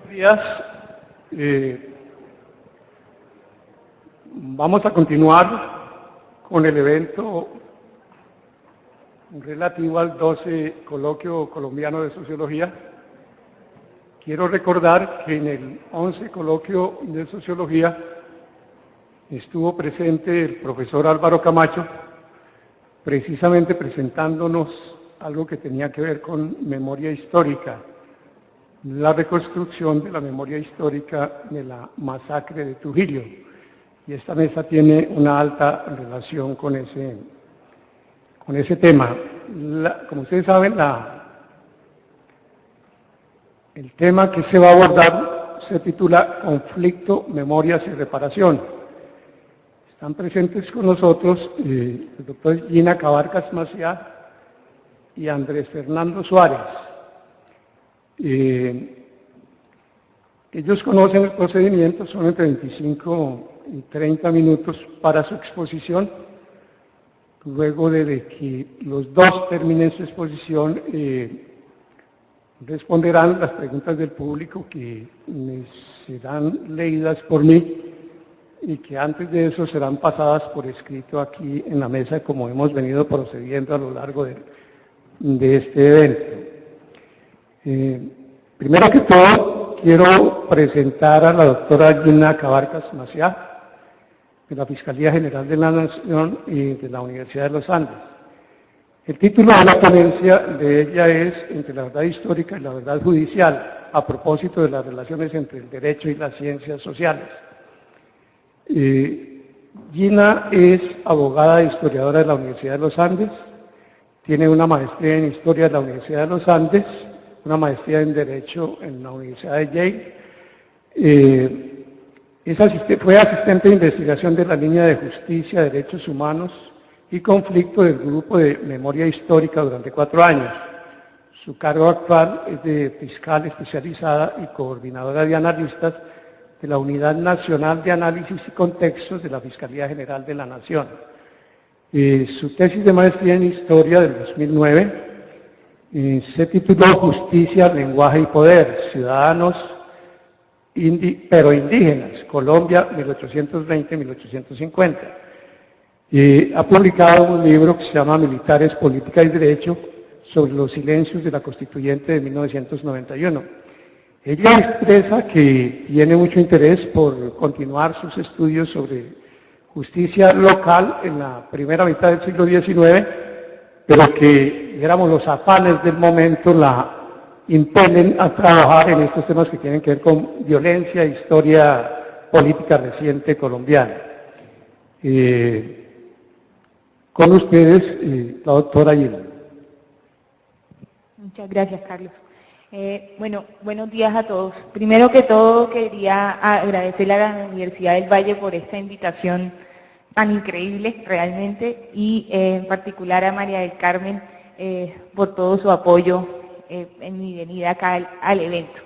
días. Vamos a continuar con el evento relativo al 12 Coloquio Colombiano de Sociología. Quiero recordar que en el 11 Coloquio de Sociología estuvo presente el profesor Álvaro Camacho, precisamente presentándonos algo que tenía que ver con memoria histórica, la reconstrucción de la memoria histórica de la masacre de Trujillo. Y esta mesa tiene una alta relación con ese tema. Como ustedes saben, el tema que se va a abordar se titula Conflicto, Memorias y Reparación. Están presentes con nosotros el doctor Gina Cabarcas Maciá y Andrés Fernando Suárez. Ellos conocen el procedimiento, son entre 25 y 30 minutos para su exposición. Luego de que los dos terminen su exposición, responderán las preguntas del público que serán leídas por mí y que antes de eso serán pasadas por escrito aquí en la mesa, como hemos venido procediendo a lo largo de este evento. Primero que todo, quiero presentar a la doctora Gina Cabarcas Maciá, de la Fiscalía General de la Nación y de la Universidad de los Andes. El título de la ponencia de ella es Entre la verdad histórica y la verdad judicial, a propósito de las relaciones entre el derecho y las ciencias sociales. Gina es abogada e historiadora de la Universidad de los Andes, tiene una maestría en Historia de la Universidad de los Andes, una maestría en Derecho en la Universidad de Yale. Fue asistente de investigación de la línea de Justicia, Derechos Humanos y Conflicto del Grupo de Memoria Histórica durante 4 años. Su cargo actual es de fiscal especializada y coordinadora de analistas de la Unidad Nacional de Análisis y Contextos de la Fiscalía General de la Nación. Su tesis de maestría en Historia del 2009 se tituló Justicia, Lenguaje y Poder, Ciudadanos pero indígenas, Colombia 1820-1850. Ha publicado un libro que se llama Militares, Política y Derecho sobre los silencios de la Constituyente de 1991. Ella expresa que tiene mucho interés por continuar sus estudios sobre justicia local en la primera mitad del siglo XIX, pero que, digamos, los afanes del momento la impelen a trabajar en estos temas que tienen que ver con violencia e historia política reciente colombiana. Con ustedes, la doctora Gina. Muchas gracias, Carlos. Buenos días a todos. Primero que todo, quería agradecerle a la Universidad del Valle por esta invitación tan increíble, realmente, y en particular a María del Carmen por todo su apoyo en mi venida acá al evento.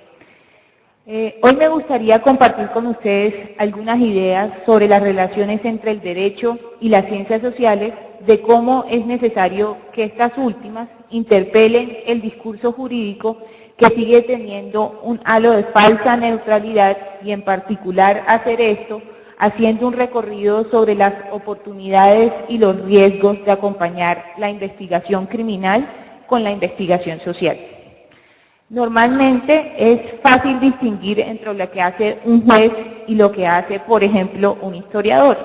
Hoy me gustaría compartir con ustedes algunas ideas sobre las relaciones entre el derecho y las ciencias sociales, de cómo es necesario que estas últimas interpelen el discurso jurídico que sigue teniendo un halo de falsa neutralidad y en particular hacer esto haciendo un recorrido sobre las oportunidades y los riesgos de acompañar la investigación criminal con la investigación social. Normalmente es fácil distinguir entre lo que hace un juez y lo que hace, por ejemplo, un historiador.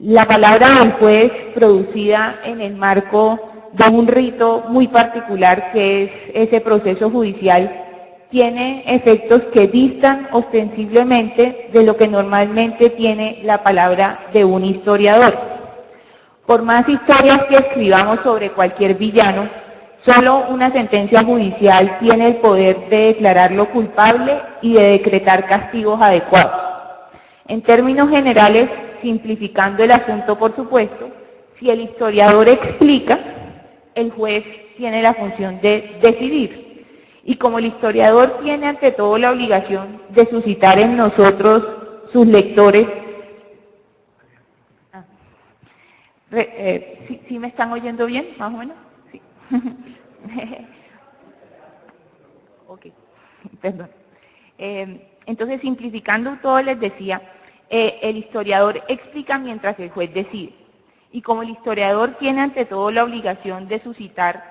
La palabra del juez, producida en el marco de un rito muy particular que es ese proceso judicial, tiene efectos que distan ostensiblemente de lo que normalmente tiene la palabra de un historiador. Por más historias que escribamos sobre cualquier villano, solo una sentencia judicial tiene el poder de declararlo culpable y de decretar castigos adecuados. En términos generales, simplificando el asunto por supuesto, si el historiador explica, el juez tiene la función de decidir. Y como el historiador tiene ante todo la obligación de suscitar en nosotros, sus lectores, ¿sí me están oyendo bien, más o menos? Sí. Ok, perdón. Entonces, simplificando todo, les decía, el historiador explica mientras el juez decide. Y como el historiador tiene ante todo la obligación de suscitar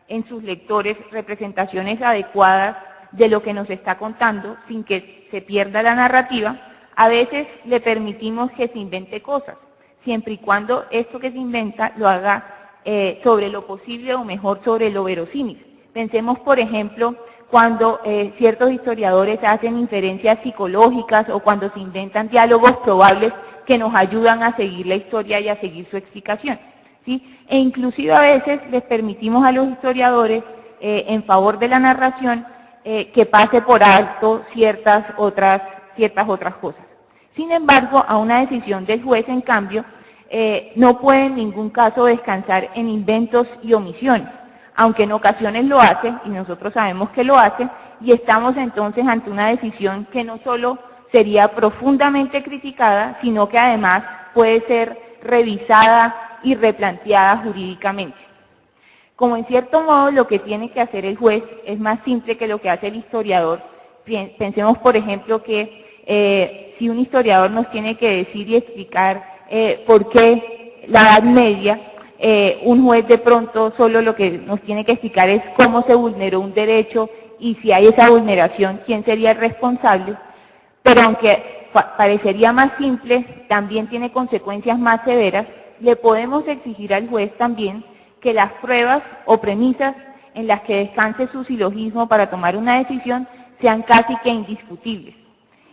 en sus lectores representaciones adecuadas de lo que nos está contando, sin que se pierda la narrativa, a veces le permitimos que se invente cosas, siempre y cuando esto que se inventa lo haga sobre lo posible o mejor sobre lo verosímil. Pensemos, por ejemplo, cuando ciertos historiadores hacen inferencias psicológicas o cuando se inventan diálogos probables que nos ayudan a seguir la historia y a seguir su explicación, ¿sí? E inclusive a veces les permitimos a los historiadores, en favor de la narración, que pase por alto ciertas otras cosas. Sin embargo, a una decisión del juez, en cambio, no puede en ningún caso descansar en inventos y omisiones, aunque en ocasiones lo hace, y nosotros sabemos que lo hace, y estamos entonces ante una decisión que no solo sería profundamente criticada, sino que además puede ser revisada y replanteada jurídicamente. Como en cierto modo lo que tiene que hacer el juez es más simple que lo que hace el historiador, pensemos por ejemplo que si un historiador nos tiene que decir y explicar por qué la Edad Media, un juez de pronto solo lo que nos tiene que explicar es cómo se vulneró un derecho y si hay esa vulneración, quién sería el responsable. Pero aunque parecería más simple, también tiene consecuencias más severas, le podemos exigir al juez también que las pruebas o premisas en las que descanse su silogismo para tomar una decisión sean casi que indiscutibles.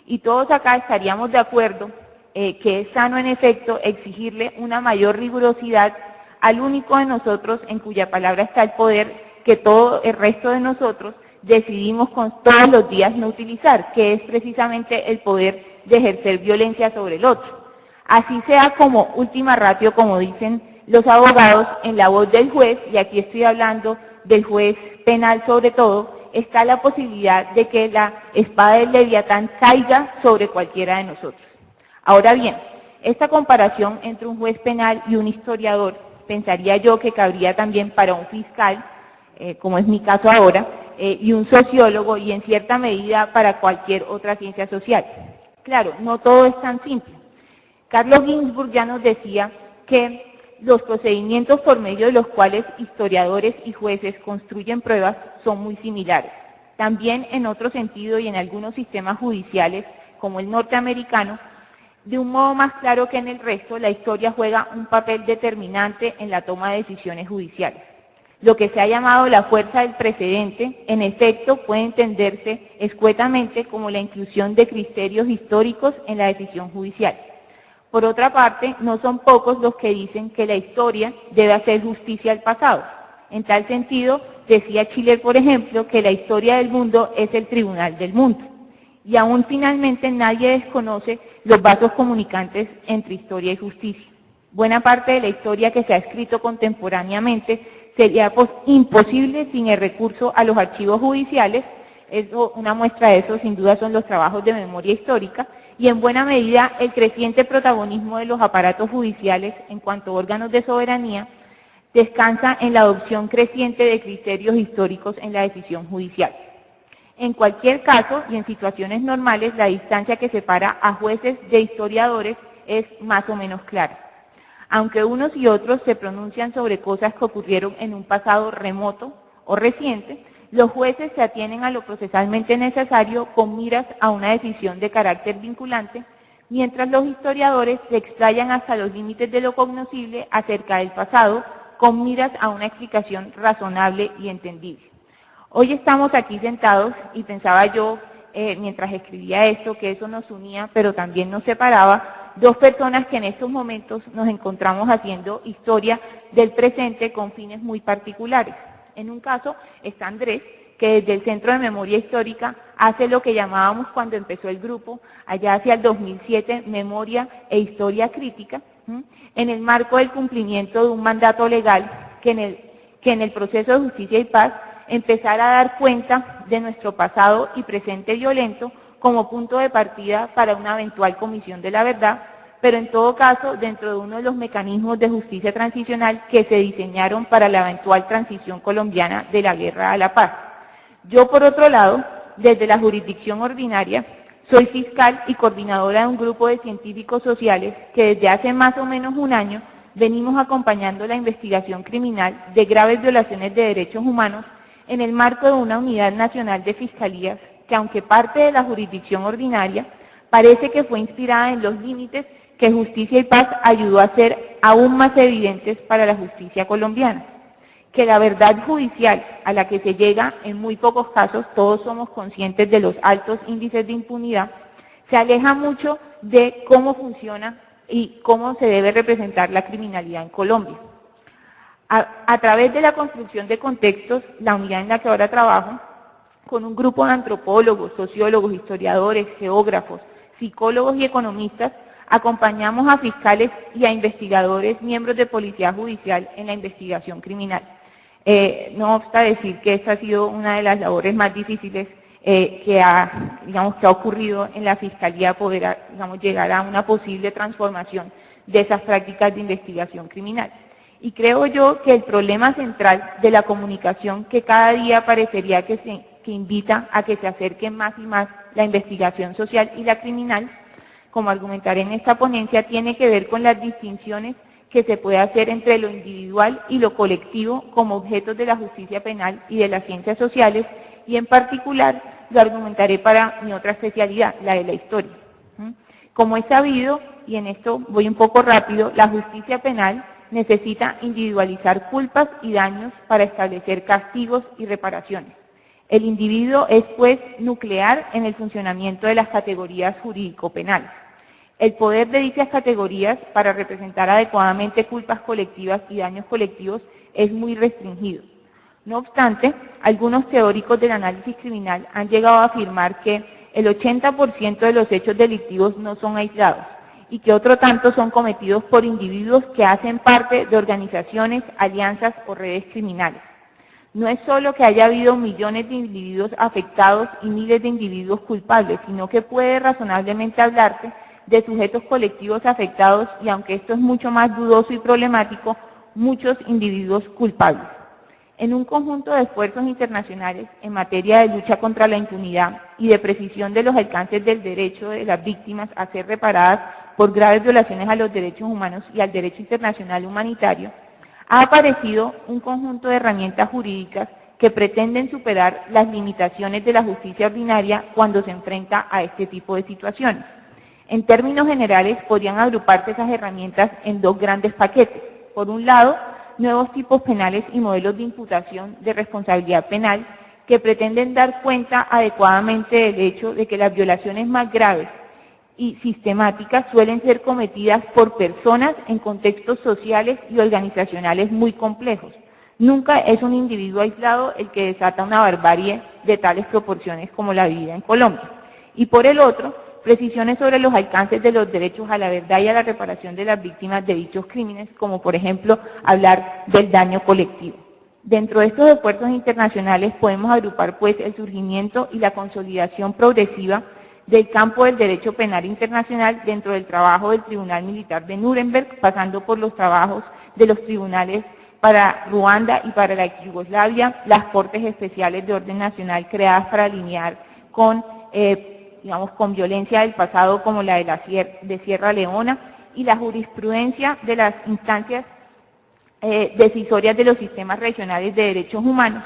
Y todos acá estaríamos de acuerdo que es sano en efecto exigirle una mayor rigurosidad al único de nosotros en cuya palabra está el poder que todo el resto de nosotros decidimos todos los días no utilizar, que es precisamente el poder de ejercer violencia sobre el otro. Así sea como última ratio, como dicen los abogados, en la voz del juez, y aquí estoy hablando del juez penal sobre todo, está la posibilidad de que la espada del Leviatán caiga sobre cualquiera de nosotros. Ahora bien, esta comparación entre un juez penal y un historiador, pensaría yo que cabría también para un fiscal, como es mi caso ahora, y un sociólogo, y en cierta medida para cualquier otra ciencia social. Claro, no todo es tan simple. Carlos Ginzburg ya nos decía que los procedimientos por medio de los cuales historiadores y jueces construyen pruebas son muy similares. También en otro sentido y en algunos sistemas judiciales, como el norteamericano, de un modo más claro que en el resto, la historia juega un papel determinante en la toma de decisiones judiciales. Lo que se ha llamado la fuerza del precedente, en efecto, puede entenderse escuetamente como la inclusión de criterios históricos en la decisión judicial. Por otra parte, no son pocos los que dicen que la historia debe hacer justicia al pasado. En tal sentido, decía Schiller, por ejemplo, que la historia del mundo es el tribunal del mundo. Y aún finalmente nadie desconoce los vasos comunicantes entre historia y justicia. Buena parte de la historia que se ha escrito contemporáneamente sería imposible sin el recurso a los archivos judiciales. Una muestra de eso sin duda son los trabajos de memoria histórica, y en buena medida el creciente protagonismo de los aparatos judiciales en cuanto a órganos de soberanía descansa en la adopción creciente de criterios históricos en la decisión judicial. En cualquier caso, y en situaciones normales, la distancia que separa a jueces de historiadores es más o menos clara. Aunque unos y otros se pronuncian sobre cosas que ocurrieron en un pasado remoto o reciente, los jueces se atienen a lo procesalmente necesario con miras a una decisión de carácter vinculante, mientras los historiadores se explayan hasta los límites de lo cognoscible acerca del pasado, con miras a una explicación razonable y entendible. Hoy estamos aquí sentados y pensaba yo, mientras escribía esto, que eso nos unía, pero también nos separaba, dos personas que en estos momentos nos encontramos haciendo historia del presente con fines muy particulares. En un caso está Andrés, que desde el Centro de Memoria Histórica hace lo que llamábamos cuando empezó el grupo, allá hacia el 2007, Memoria e Historia Crítica, en el marco del cumplimiento de un mandato legal que en el proceso de justicia y paz empezara a dar cuenta de nuestro pasado y presente violento como punto de partida para una eventual comisión de la verdad, pero en todo caso dentro de uno de los mecanismos de justicia transicional que se diseñaron para la eventual transición colombiana de la guerra a la paz. Yo, por otro lado, desde la jurisdicción ordinaria, soy fiscal y coordinadora de un grupo de científicos sociales que desde hace más o menos un año venimos acompañando la investigación criminal de graves violaciones de derechos humanos en el marco de una unidad nacional de fiscalías que, aunque parte de la jurisdicción ordinaria, parece que fue inspirada en los límites que Justicia y Paz ayudó a hacer aún más evidentes para la justicia colombiana. Que la verdad judicial a la que se llega en muy pocos casos, todos somos conscientes de los altos índices de impunidad, se aleja mucho de cómo funciona y cómo se debe representar la criminalidad en Colombia. A través de la construcción de contextos, la unidad en la que ahora trabajo, con un grupo de antropólogos, sociólogos, historiadores, geógrafos, psicólogos y economistas, acompañamos a fiscales y a investigadores, miembros de Policía Judicial en la investigación criminal. No obsta decir que esta ha sido una de las labores más difíciles que ha ocurrido en la Fiscalía, poder llegar a una posible transformación de esas prácticas de investigación criminal. Y creo yo que el problema central de la comunicación, que cada día parecería que invita a que se acerquen más y más la investigación social y la criminal, como argumentaré en esta ponencia, tiene que ver con las distinciones que se puede hacer entre lo individual y lo colectivo como objetos de la justicia penal y de las ciencias sociales, y en particular lo argumentaré para mi otra especialidad, la de la historia. Como es sabido, y en esto voy un poco rápido, la justicia penal necesita individualizar culpas y daños para establecer castigos y reparaciones. El individuo es, pues, nuclear en el funcionamiento de las categorías jurídico-penales. El poder de dichas categorías para representar adecuadamente culpas colectivas y daños colectivos es muy restringido. No obstante, algunos teóricos del análisis criminal han llegado a afirmar que el 80% de los hechos delictivos no son aislados y que otro tanto son cometidos por individuos que hacen parte de organizaciones, alianzas o redes criminales. No es solo que haya habido millones de individuos afectados y miles de individuos culpables, sino que puede razonablemente hablarse de sujetos colectivos afectados y, aunque esto es mucho más dudoso y problemático, muchos individuos culpables. En un conjunto de esfuerzos internacionales en materia de lucha contra la impunidad y de precisión de los alcances del derecho de las víctimas a ser reparadas por graves violaciones a los derechos humanos y al derecho internacional humanitario, ha aparecido un conjunto de herramientas jurídicas que pretenden superar las limitaciones de la justicia ordinaria cuando se enfrenta a este tipo de situaciones. En términos generales, podrían agruparse esas herramientas en dos grandes paquetes. Por un lado, nuevos tipos penales y modelos de imputación de responsabilidad penal que pretenden dar cuenta adecuadamente del hecho de que las violaciones más graves y sistemáticas suelen ser cometidas por personas en contextos sociales y organizacionales muy complejos. Nunca es un individuo aislado el que desata una barbarie de tales proporciones como la vivida en Colombia. Y por el otro, precisiones sobre los alcances de los derechos a la verdad y a la reparación de las víctimas de dichos crímenes, como por ejemplo hablar del daño colectivo. Dentro de estos esfuerzos internacionales podemos agrupar pues el surgimiento y la consolidación progresiva del campo del derecho penal internacional dentro del trabajo del Tribunal Militar de Nuremberg, pasando por los trabajos de los tribunales para Ruanda y para la ex Yugoslavia, las Cortes Especiales de Orden Nacional creadas para alinear con con violencia del pasado como la de Sierra Leona, y la jurisprudencia de las instancias decisorias de los sistemas regionales de derechos humanos,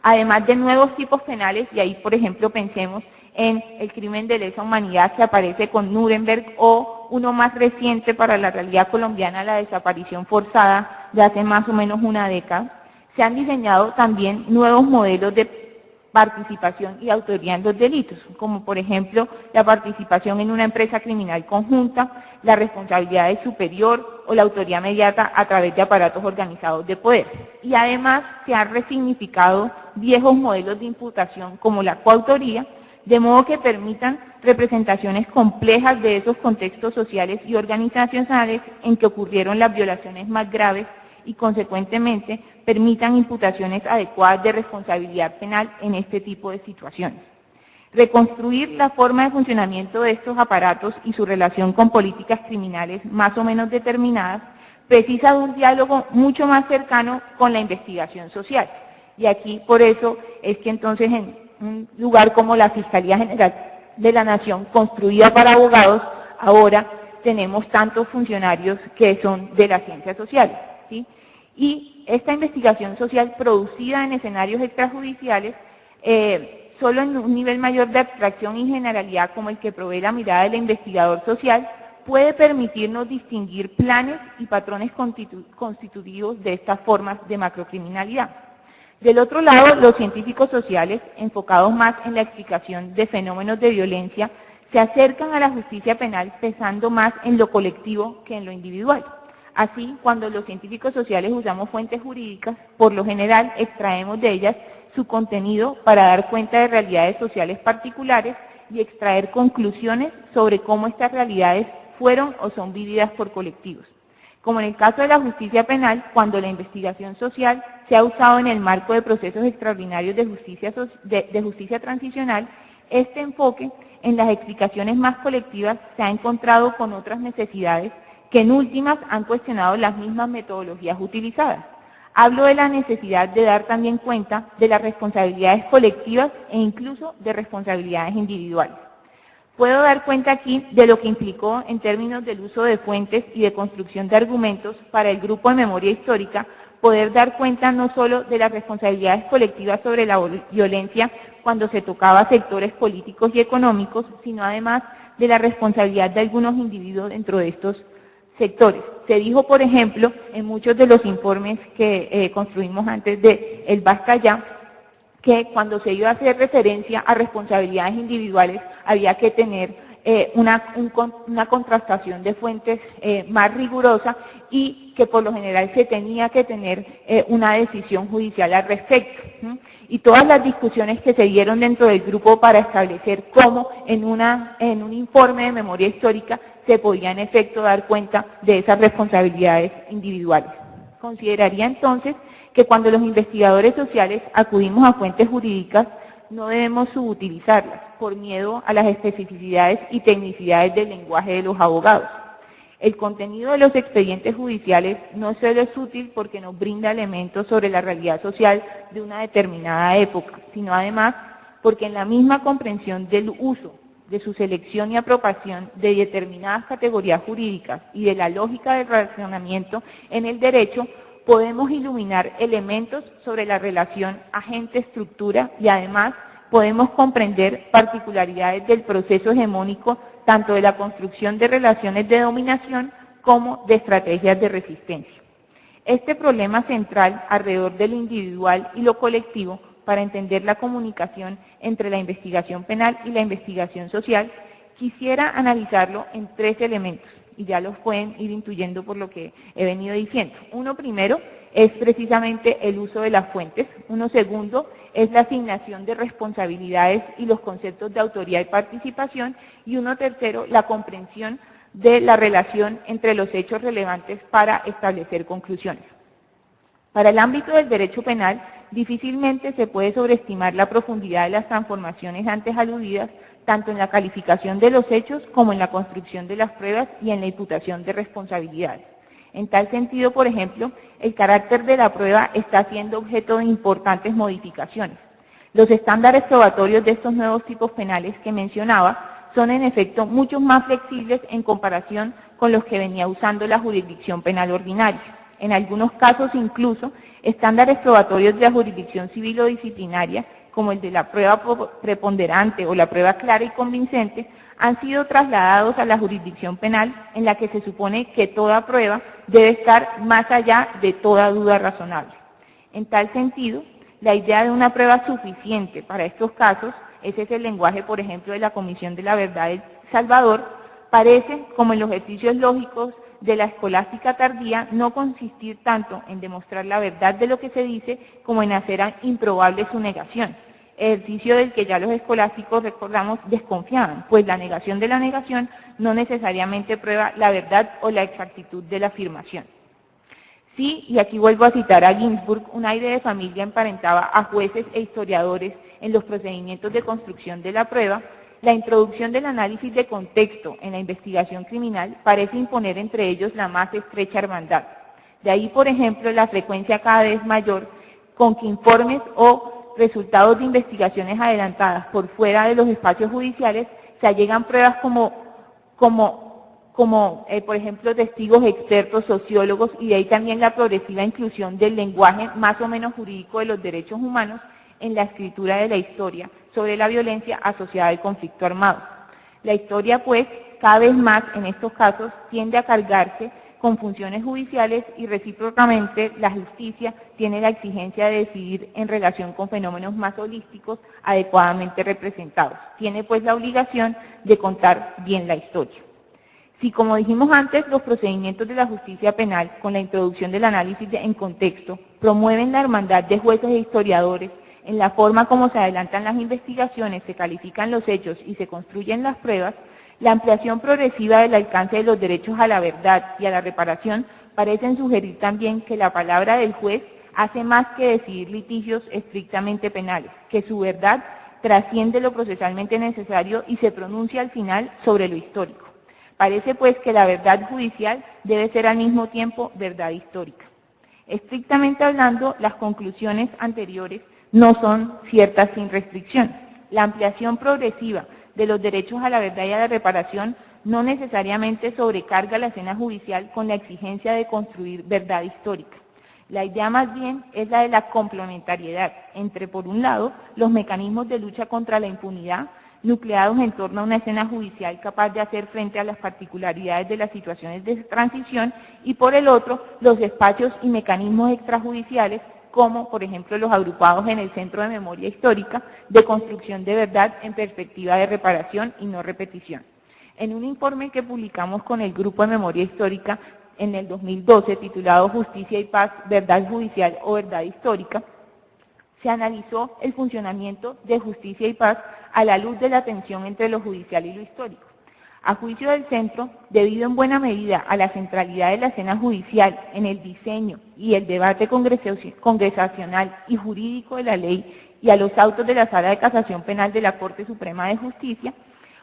además de nuevos tipos penales, y ahí por ejemplo pensemos en el crimen de lesa humanidad que aparece con Nuremberg, o uno más reciente para la realidad colombiana, la desaparición forzada de hace más o menos una década. Se han diseñado también nuevos modelos de participación y autoría en los delitos, como por ejemplo la participación en una empresa criminal conjunta, la responsabilidad del superior o la autoría mediata a través de aparatos organizados de poder. Y además se han resignificado viejos modelos de imputación como la coautoría, de modo que permitan representaciones complejas de esos contextos sociales y organizacionales en que ocurrieron las violaciones más graves y consecuentemente permitan imputaciones adecuadas de responsabilidad penal en este tipo de situaciones. Reconstruir la forma de funcionamiento de estos aparatos y su relación con políticas criminales más o menos determinadas precisa de un diálogo mucho más cercano con la investigación social. Y aquí por eso es que entonces un lugar como la Fiscalía General de la Nación, construida para abogados, ahora tenemos tantos funcionarios que son de las ciencias sociales, ¿sí? Y esta investigación social producida en escenarios extrajudiciales, solo en un nivel mayor de abstracción y generalidad como el que provee la mirada del investigador social, puede permitirnos distinguir planes y patrones constitutivos de estas formas de macrocriminalidad. Del otro lado, los científicos sociales, enfocados más en la explicación de fenómenos de violencia, se acercan a la justicia penal pensando más en lo colectivo que en lo individual. Así, cuando los científicos sociales usamos fuentes jurídicas, por lo general extraemos de ellas su contenido para dar cuenta de realidades sociales particulares y extraer conclusiones sobre cómo estas realidades fueron o son vividas por colectivos. Como en el caso de la justicia penal, cuando la investigación social se ha usado en el marco de procesos extraordinarios de justicia transicional, este enfoque en las explicaciones más colectivas se ha encontrado con otras necesidades que en últimas han cuestionado las mismas metodologías utilizadas. Hablo de la necesidad de dar también cuenta de las responsabilidades colectivas e incluso de responsabilidades individuales. Puedo dar cuenta aquí de lo que implicó en términos del uso de fuentes y de construcción de argumentos para el grupo de memoria histórica, poder dar cuenta no solo de las responsabilidades colectivas sobre la violencia cuando se tocaba sectores políticos y económicos, sino además de la responsabilidad de algunos individuos dentro de estos sectores. Se dijo, por ejemplo, en muchos de los informes que construimos antes de el Basta Ya, que cuando se iba a hacer referencia a responsabilidades individuales había que tener una contrastación de fuentes más rigurosa y que por lo general se tenía que tener una decisión judicial al respecto. Y todas las discusiones que se dieron dentro del grupo para establecer cómo en un informe de memoria histórica se podía en efecto dar cuenta de esas responsabilidades individuales. Consideraría entonces que cuando los investigadores sociales acudimos a fuentes jurídicas no debemos subutilizarlas por miedo a las especificidades y tecnicidades del lenguaje de los abogados. El contenido de los expedientes judiciales no solo es útil porque nos brinda elementos sobre la realidad social de una determinada época, sino además porque en la misma comprensión del uso, de su selección y apropiación de determinadas categorías jurídicas y de la lógica del razonamiento en el derecho, podemos iluminar elementos sobre la relación agente-estructura y además podemos comprender particularidades del proceso hegemónico tanto de la construcción de relaciones de dominación como de estrategias de resistencia. Este problema central alrededor de lo individual y lo colectivo para entender la comunicación entre la investigación penal y la investigación social, quisiera analizarlo en 3 elementos. Y ya los pueden ir intuyendo por lo que he venido diciendo. Uno primero es precisamente el uso de las fuentes. Uno segundo es la asignación de responsabilidades y los conceptos de autoría y participación. Y uno tercero, la comprensión de la relación entre los hechos relevantes para establecer conclusiones. Para el ámbito del derecho penal, difícilmente se puede sobreestimar la profundidad de las transformaciones antes aludidas, tanto en la calificación de los hechos como en la construcción de las pruebas y en la imputación de responsabilidades. En tal sentido, por ejemplo, el carácter de la prueba está siendo objeto de importantes modificaciones. Los estándares probatorios de estos nuevos tipos penales que mencionaba son en efecto mucho más flexibles en comparación con los que venía usando la jurisdicción penal ordinaria. En algunos casos incluso, estándares probatorios de la jurisdicción civil o disciplinaria, como el de la prueba preponderante o la prueba clara y convincente, han sido trasladados a la jurisdicción penal en la que se supone que toda prueba debe estar más allá de toda duda razonable. En tal sentido, la idea de una prueba suficiente para estos casos, ese es el lenguaje, por ejemplo, de la Comisión de la Verdad de El Salvador, parece, como en los ejercicios lógicos de la escolástica tardía, no consistir tanto en demostrar la verdad de lo que se dice como en hacer improbable su negación. Ejercicio del que ya los escolásticos, recordamos, desconfiaban, pues la negación de la negación no necesariamente prueba la verdad o la exactitud de la afirmación. Sí, y aquí vuelvo a citar a Ginsburg, un aire de familia emparentaba a jueces e historiadores en los procedimientos de construcción de la prueba. La introducción del análisis de contexto en la investigación criminal parece imponer entre ellos la más estrecha hermandad. De ahí, por ejemplo, la frecuencia cada vez mayor con que informes o resultados de investigaciones adelantadas por fuera de los espacios judiciales, se allegan pruebas por ejemplo, testigos expertos, sociólogos, y de ahí también la progresiva inclusión del lenguaje más o menos jurídico de los derechos humanos en la escritura de la historia sobre la violencia asociada al conflicto armado. La historia, pues, cada vez más en estos casos tiende a cargarse con funciones judiciales y recíprocamente la justicia tiene la exigencia de decidir en relación con fenómenos más holísticos adecuadamente representados. Tiene pues la obligación de contar bien la historia. Si, como dijimos antes, los procedimientos de la justicia penal, con la introducción del análisis en contexto, promueven la hermandad de jueces e historiadores en la forma como se adelantan las investigaciones, se califican los hechos y se construyen las pruebas, la ampliación progresiva del alcance de los derechos a la verdad y a la reparación parecen sugerir también que la palabra del juez hace más que decidir litigios estrictamente penales, que su verdad trasciende lo procesalmente necesario y se pronuncia al final sobre lo histórico. Parece pues que la verdad judicial debe ser al mismo tiempo verdad histórica. Estrictamente hablando, las conclusiones anteriores no son ciertas sin restricción. La ampliación progresiva de los derechos a la verdad y a la reparación no necesariamente sobrecarga la escena judicial con la exigencia de construir verdad histórica. La idea más bien es la de la complementariedad entre, por un lado, los mecanismos de lucha contra la impunidad, nucleados en torno a una escena judicial capaz de hacer frente a las particularidades de las situaciones de transición, y por el otro, los espacios y mecanismos extrajudiciales, como por ejemplo los agrupados en el Centro de Memoria Histórica, de construcción de verdad en perspectiva de reparación y no repetición. En un informe que publicamos con el Grupo de Memoria Histórica en el 2012, titulado Justicia y Paz, Verdad Judicial o Verdad Histórica, se analizó el funcionamiento de Justicia y Paz a la luz de la tensión entre lo judicial y lo histórico. A juicio del centro, debido en buena medida a la centralidad de la escena judicial en el diseño y el debate congresacional y jurídico de la ley y a los autos de la Sala de Casación Penal de la Corte Suprema de Justicia,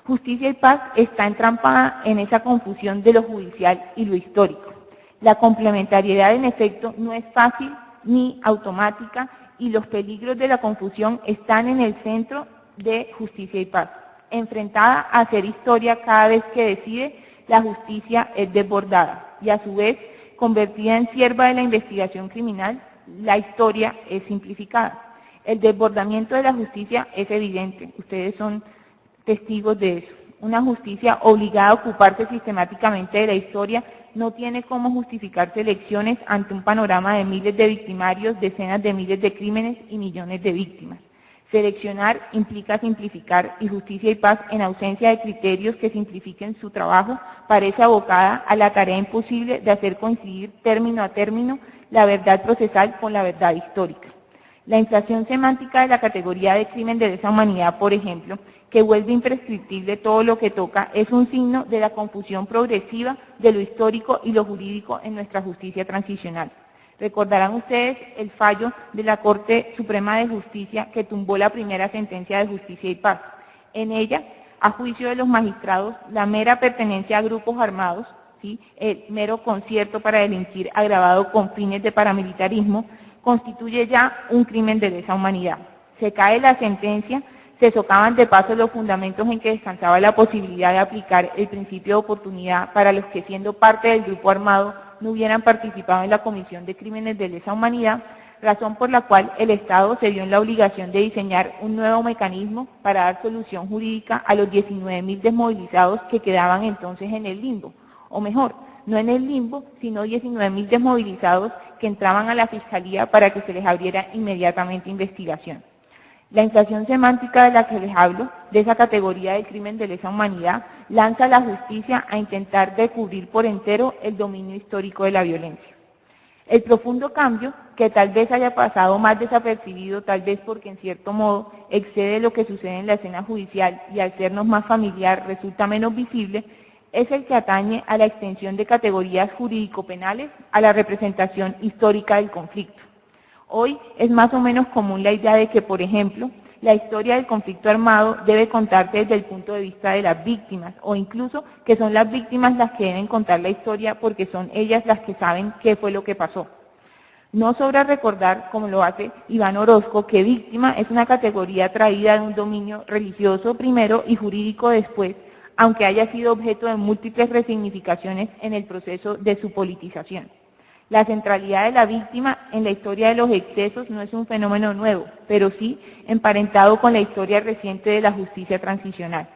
Justicia y Paz está entrampada en esa confusión de lo judicial y lo histórico. La complementariedad, en efecto, no es fácil ni automática y los peligros de la confusión están en el centro de Justicia y Paz. Enfrentada a hacer historia cada vez que decide, la justicia es desbordada y a su vez, convertida en sierva de la investigación criminal, la historia es simplificada. El desbordamiento de la justicia es evidente, ustedes son testigos de eso. Una justicia obligada a ocuparse sistemáticamente de la historia no tiene cómo justificarse elecciones ante un panorama de miles de victimarios, decenas de miles de crímenes y millones de víctimas. Seleccionar implica simplificar y Justicia y Paz, en ausencia de criterios que simplifiquen su trabajo, parece abocada a la tarea imposible de hacer coincidir término a término la verdad procesal con la verdad histórica. La inflación semántica de la categoría de crimen de lesa humanidad, por ejemplo, que vuelve imprescriptible todo lo que toca, es un signo de la confusión progresiva de lo histórico y lo jurídico en nuestra justicia transicional. Recordarán ustedes el fallo de la Corte Suprema de Justicia que tumbó la primera sentencia de Justicia y Paz. En ella, a juicio de los magistrados, la mera pertenencia a grupos armados, ¿sí?, el mero concierto para delinquir agravado con fines de paramilitarismo, constituye ya un crimen de lesa humanidad. Se cae la sentencia, se socavan de paso los fundamentos en que descansaba la posibilidad de aplicar el principio de oportunidad para los que, siendo parte del grupo armado, no hubieran participado en la comisión de crímenes de lesa humanidad, razón por la cual el Estado se vio en la obligación de diseñar un nuevo mecanismo para dar solución jurídica a los 19.000 desmovilizados que quedaban entonces en el limbo, o mejor, no en el limbo, sino 19.000 desmovilizados que entraban a la Fiscalía para que se les abriera inmediatamente investigación. La inflación semántica de la que les hablo, de esa categoría del crimen de lesa humanidad, lanza a la justicia a intentar descubrir por entero el dominio histórico de la violencia. El profundo cambio, que tal vez haya pasado más desapercibido, tal vez porque en cierto modo excede lo que sucede en la escena judicial y al sernos más familiar resulta menos visible, es el que atañe a la extensión de categorías jurídico-penales a la representación histórica del conflicto. Hoy es más o menos común la idea de que, por ejemplo, la historia del conflicto armado debe contarse desde el punto de vista de las víctimas, o incluso que son las víctimas las que deben contar la historia porque son ellas las que saben qué fue lo que pasó. No sobra recordar, como lo hace Iván Orozco, que víctima es una categoría traída de un dominio religioso primero y jurídico después, aunque haya sido objeto de múltiples resignificaciones en el proceso de su politización. La centralidad de la víctima en la historia de los excesos no es un fenómeno nuevo, pero sí emparentado con la historia reciente de la justicia transicional.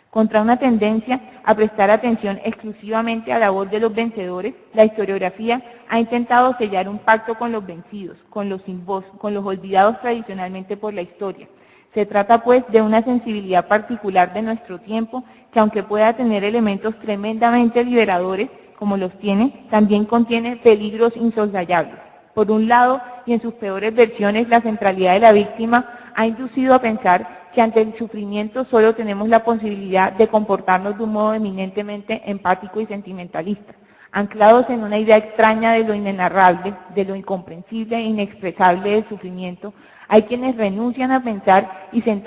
Contra una tendencia a prestar atención exclusivamente a la voz de los vencedores, la historiografía ha intentado sellar un pacto con los vencidos, con los sin voz, con los olvidados tradicionalmente por la historia. Se trata pues de una sensibilidad particular de nuestro tiempo que, aunque pueda tener elementos tremendamente liberadores, como los tiene, también contiene peligros insoslayables. Por un lado, y en sus peores versiones, la centralidad de la víctima ha inducido a pensar que ante el sufrimiento solo tenemos la posibilidad de comportarnos de un modo eminentemente empático y sentimentalista, anclados en una idea extraña de lo inenarrable, de lo incomprensible e inexpresable del sufrimiento. Hay quienes renuncian a pensar y se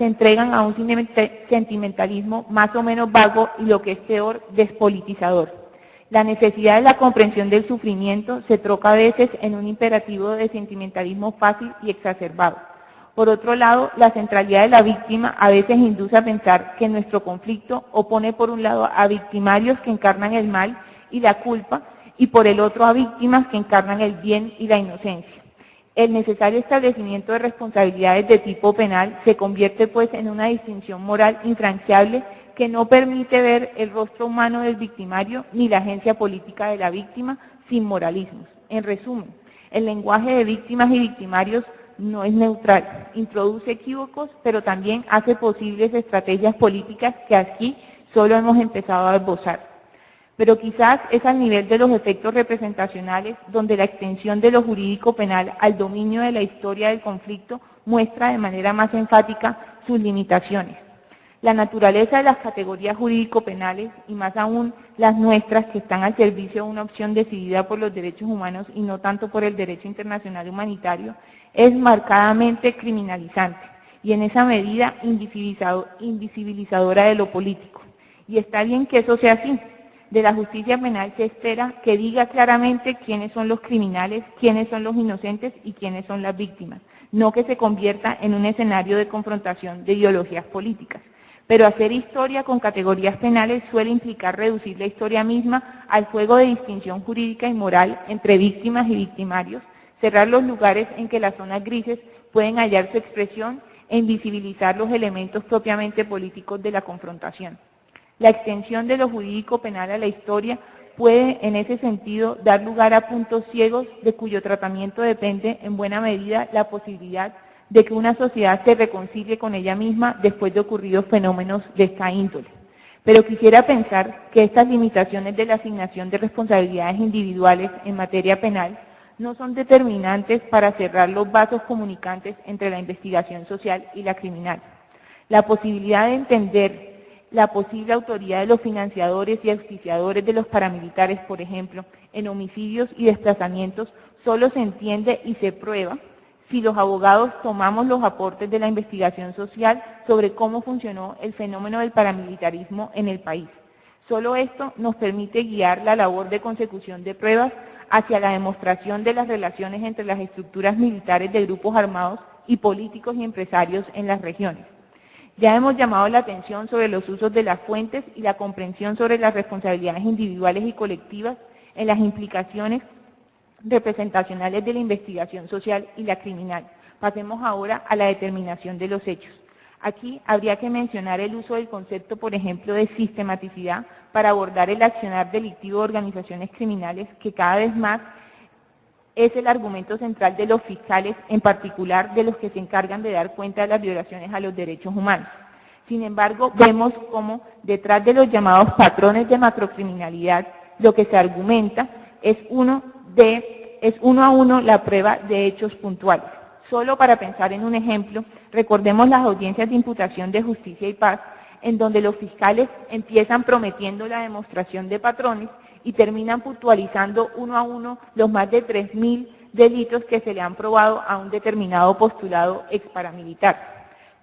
entregan a un sentimentalismo más o menos vago y, lo que es peor, despolitizador. La necesidad de la comprensión del sufrimiento se troca a veces en un imperativo de sentimentalismo fácil y exacerbado. Por otro lado, la centralidad de la víctima a veces induce a pensar que nuestro conflicto opone por un lado a victimarios que encarnan el mal y la culpa, y por el otro a víctimas que encarnan el bien y la inocencia. El necesario establecimiento de responsabilidades de tipo penal se convierte pues en una distinción moral infranqueable que no permite ver el rostro humano del victimario ni la agencia política de la víctima sin moralismos. En resumen, el lenguaje de víctimas y victimarios no es neutral, introduce equívocos, pero también hace posibles estrategias políticas que aquí solo hemos empezado a esbozar. Pero quizás es al nivel de los efectos representacionales donde la extensión de lo jurídico penal al dominio de la historia del conflicto muestra de manera más enfática sus limitaciones. La naturaleza de las categorías jurídico-penales, y más aún las nuestras, que están al servicio de una opción decidida por los derechos humanos y no tanto por el derecho internacional humanitario, es marcadamente criminalizante y en esa medida invisibilizadora de lo político. Y está bien que eso sea así. De la justicia penal se espera que diga claramente quiénes son los criminales, quiénes son los inocentes y quiénes son las víctimas, no que se convierta en un escenario de confrontación de ideologías políticas. Pero hacer historia con categorías penales suele implicar reducir la historia misma al juego de distinción jurídica y moral entre víctimas y victimarios, cerrar los lugares en que las zonas grises pueden hallar su expresión e invisibilizar los elementos propiamente políticos de la confrontación. La extensión de lo jurídico penal a la historia puede, en ese sentido, dar lugar a puntos ciegos de cuyo tratamiento depende, en buena medida, la posibilidad de que una sociedad se reconcilie con ella misma después de ocurridos fenómenos de esta índole. Pero quisiera pensar que estas limitaciones de la asignación de responsabilidades individuales en materia penal no son determinantes para cerrar los vasos comunicantes entre la investigación social y la criminal. La posibilidad de entender la posible autoría de los financiadores y auspiciadores de los paramilitares, por ejemplo, en homicidios y desplazamientos, solo se entiende y se prueba si los abogados tomamos los aportes de la investigación social sobre cómo funcionó el fenómeno del paramilitarismo en el país. Solo esto nos permite guiar la labor de consecución de pruebas hacia la demostración de las relaciones entre las estructuras militares de grupos armados y políticos y empresarios en las regiones. Ya hemos llamado la atención sobre los usos de las fuentes y la comprensión sobre las responsabilidades individuales y colectivas en las implicaciones representacionales de la investigación social y la criminal. Pasemos ahora a la determinación de los hechos. Aquí habría que mencionar el uso del concepto, por ejemplo, de sistematicidad para abordar el accionar delictivo de organizaciones criminales, que cada vez más es el argumento central de los fiscales, en particular de los que se encargan de dar cuenta de las violaciones a los derechos humanos. Sin embargo, vemos cómo detrás de los llamados patrones de macrocriminalidad, lo que se argumenta es uno a uno la prueba de hechos puntuales. Solo para pensar en un ejemplo, recordemos las audiencias de imputación de Justicia y Paz, en donde los fiscales empiezan prometiendo la demostración de patrones y terminan puntualizando uno a uno los más de 3.000 delitos que se le han probado a un determinado postulado exparamilitar.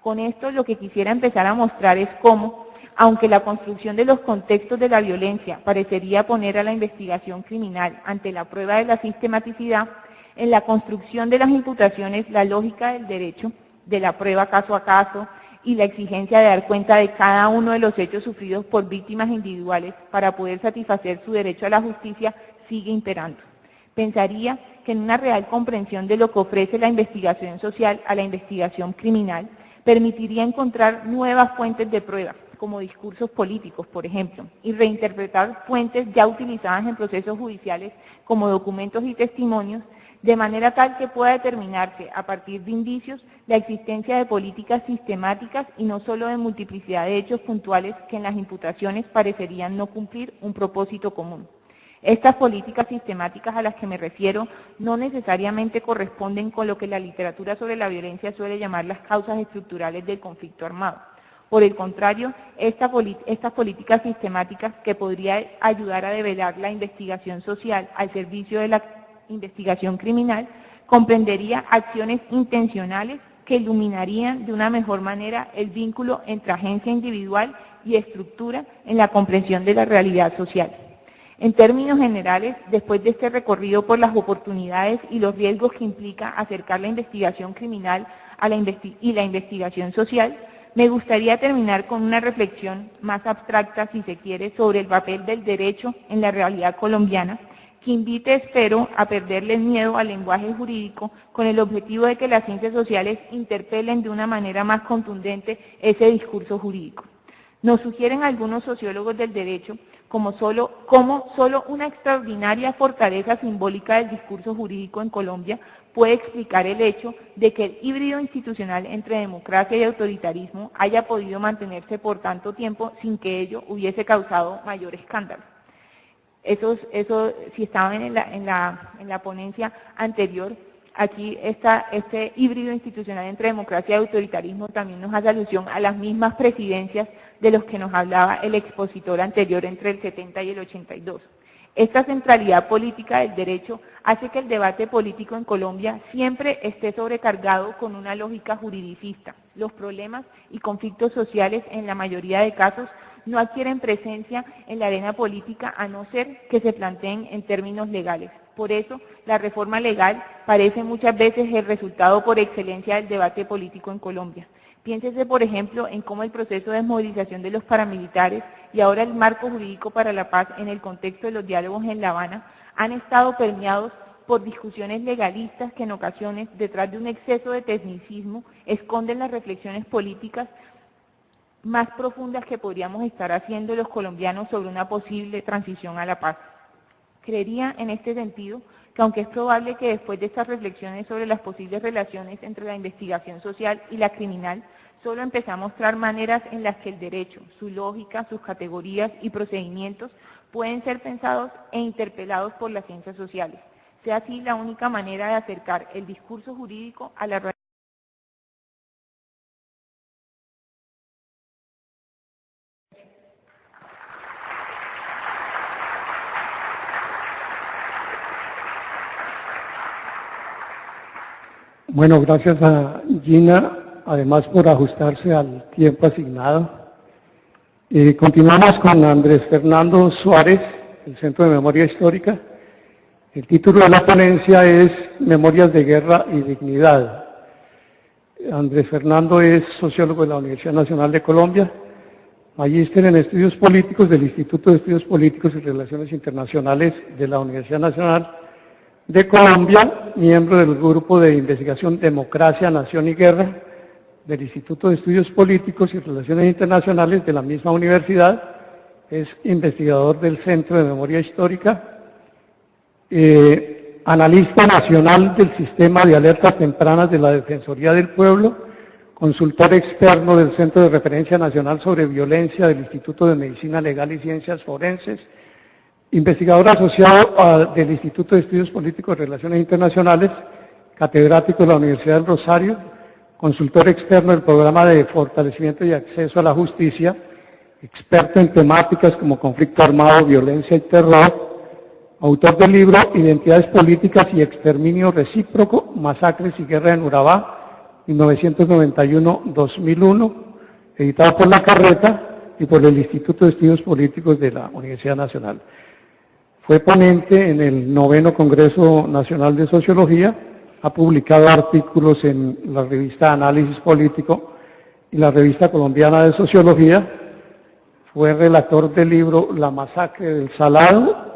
Con esto lo que quisiera empezar a mostrar es cómo, aunque la construcción de los contextos de la violencia parecería poner a la investigación criminal ante la prueba de la sistematicidad, en la construcción de las imputaciones la lógica del derecho, de la prueba caso a caso y la exigencia de dar cuenta de cada uno de los hechos sufridos por víctimas individuales para poder satisfacer su derecho a la justicia sigue imperando. Pensaría que en una real comprensión de lo que ofrece la investigación social a la investigación criminal, permitiría encontrar nuevas fuentes de prueba, como discursos políticos, por ejemplo, y reinterpretar fuentes ya utilizadas en procesos judiciales como documentos y testimonios, de manera tal que pueda determinarse a partir de indicios la existencia de políticas sistemáticas y no solo de multiplicidad de hechos puntuales que en las imputaciones parecerían no cumplir un propósito común. Estas políticas sistemáticas a las que me refiero no necesariamente corresponden con lo que la literatura sobre la violencia suele llamar las causas estructurales del conflicto armado. Por el contrario, estas políticas sistemáticas que podría ayudar a develar la investigación social al servicio de la investigación criminal, comprendería acciones intencionales que iluminarían de una mejor manera el vínculo entre agencia individual y estructura en la comprensión de la realidad social. En términos generales, después de este recorrido por las oportunidades y los riesgos que implica acercar la investigación criminal a la investigación social, me gustaría terminar con una reflexión más abstracta, si se quiere, sobre el papel del derecho en la realidad colombiana, que invite, espero, a perderle el miedo al lenguaje jurídico con el objetivo de que las ciencias sociales interpelen de una manera más contundente ese discurso jurídico. Nos sugieren algunos sociólogos del derecho como solo una extraordinaria fortaleza simbólica del discurso jurídico en Colombia puede explicar el hecho de que el híbrido institucional entre democracia y autoritarismo haya podido mantenerse por tanto tiempo sin que ello hubiese causado mayor escándalo. Eso si estaban en la ponencia anterior, aquí este híbrido institucional entre democracia y autoritarismo también nos hace alusión a las mismas presidencias de los que nos hablaba el expositor anterior entre el 70 y el 82. Esta centralidad política del derecho hace que el debate político en Colombia siempre esté sobrecargado con una lógica juridicista. Los problemas y conflictos sociales en la mayoría de casos no adquieren presencia en la arena política a no ser que se planteen en términos legales. Por eso, la reforma legal parece muchas veces el resultado por excelencia del debate político en Colombia. Piénsese, por ejemplo, en cómo el proceso de desmovilización de los paramilitares y ahora el marco jurídico para la paz en el contexto de los diálogos en La Habana han estado permeados por discusiones legalistas que en ocasiones, detrás de un exceso de tecnicismo, esconden las reflexiones políticas más profundas que podríamos estar haciendo los colombianos sobre una posible transición a la paz. Creería en este sentido que aunque es probable que después de estas reflexiones sobre las posibles relaciones entre la investigación social y la criminal, solo empecé a mostrar maneras en las que el derecho, su lógica, sus categorías y procedimientos pueden ser pensados e interpelados por las ciencias sociales. Sea así la única manera de acercar el discurso jurídico a la realidad. Bueno, gracias a Gina, además por ajustarse al tiempo asignado. Continuamos con Andrés Fernando Suárez, del Centro de Memoria Histórica. El título de la ponencia es Memorias de Guerra y Dignidad. Andrés Fernando es sociólogo de la Universidad Nacional de Colombia, magíster en Estudios Políticos del Instituto de Estudios Políticos y Relaciones Internacionales de la Universidad Nacional de Colombia, miembro del Grupo de Investigación Democracia, Nación y Guerra del Instituto de Estudios Políticos y Relaciones Internacionales de la misma universidad, es investigador del Centro de Memoria Histórica, analista nacional del Sistema de Alertas Tempranas de la Defensoría del Pueblo, consultor externo del Centro de Referencia Nacional sobre Violencia del Instituto de Medicina Legal y Ciencias Forenses, investigador asociado del Instituto de Estudios Políticos y Relaciones Internacionales, catedrático de la Universidad del Rosario, consultor externo del Programa de Fortalecimiento y Acceso a la Justicia, experto en temáticas como conflicto armado, violencia y terror, autor del libro Identidades Políticas y Exterminio Recíproco, Masacres y Guerra en Urabá, 1991-2001, editado por La Carreta y por el Instituto de Estudios Políticos de la Universidad Nacional. Fue ponente en el 9º Congreso Nacional de Sociología, ha publicado artículos en la revista Análisis Político y la revista Colombiana de Sociología, fue relator del libro La masacre del Salado,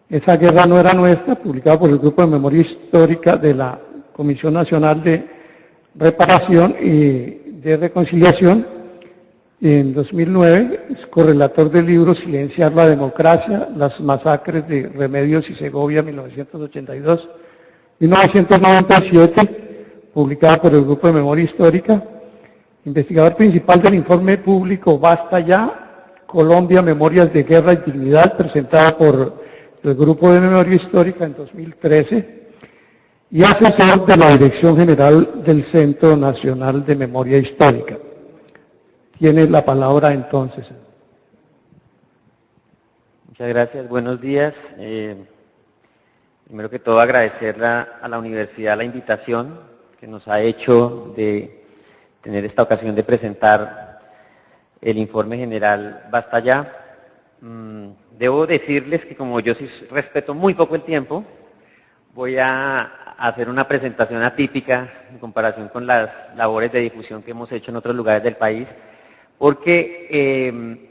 Esa guerra no era nuestra, publicado por el Grupo de Memoria Histórica de la Comisión Nacional de Reparación y de Reconciliación. En 2009 es correlator del libro Silenciar la democracia, las masacres de Remedios y Segovia, 1982. 1997, publicado por el Grupo de Memoria Histórica, investigador principal del informe público Basta Ya, Colombia, Memorias de Guerra y Dignidad, presentado por el Grupo de Memoria Histórica en 2013, y asesor de la Dirección General del Centro Nacional de Memoria Histórica. Tiene la palabra entonces. Muchas gracias, buenos días. Primero que todo agradecer a la universidad la invitación que nos ha hecho de tener esta ocasión de presentar el informe general Basta Ya. Debo decirles que como yo sí respeto muy poco el tiempo, voy a hacer una presentación atípica en comparación con las labores de difusión que hemos hecho en otros lugares del país, porque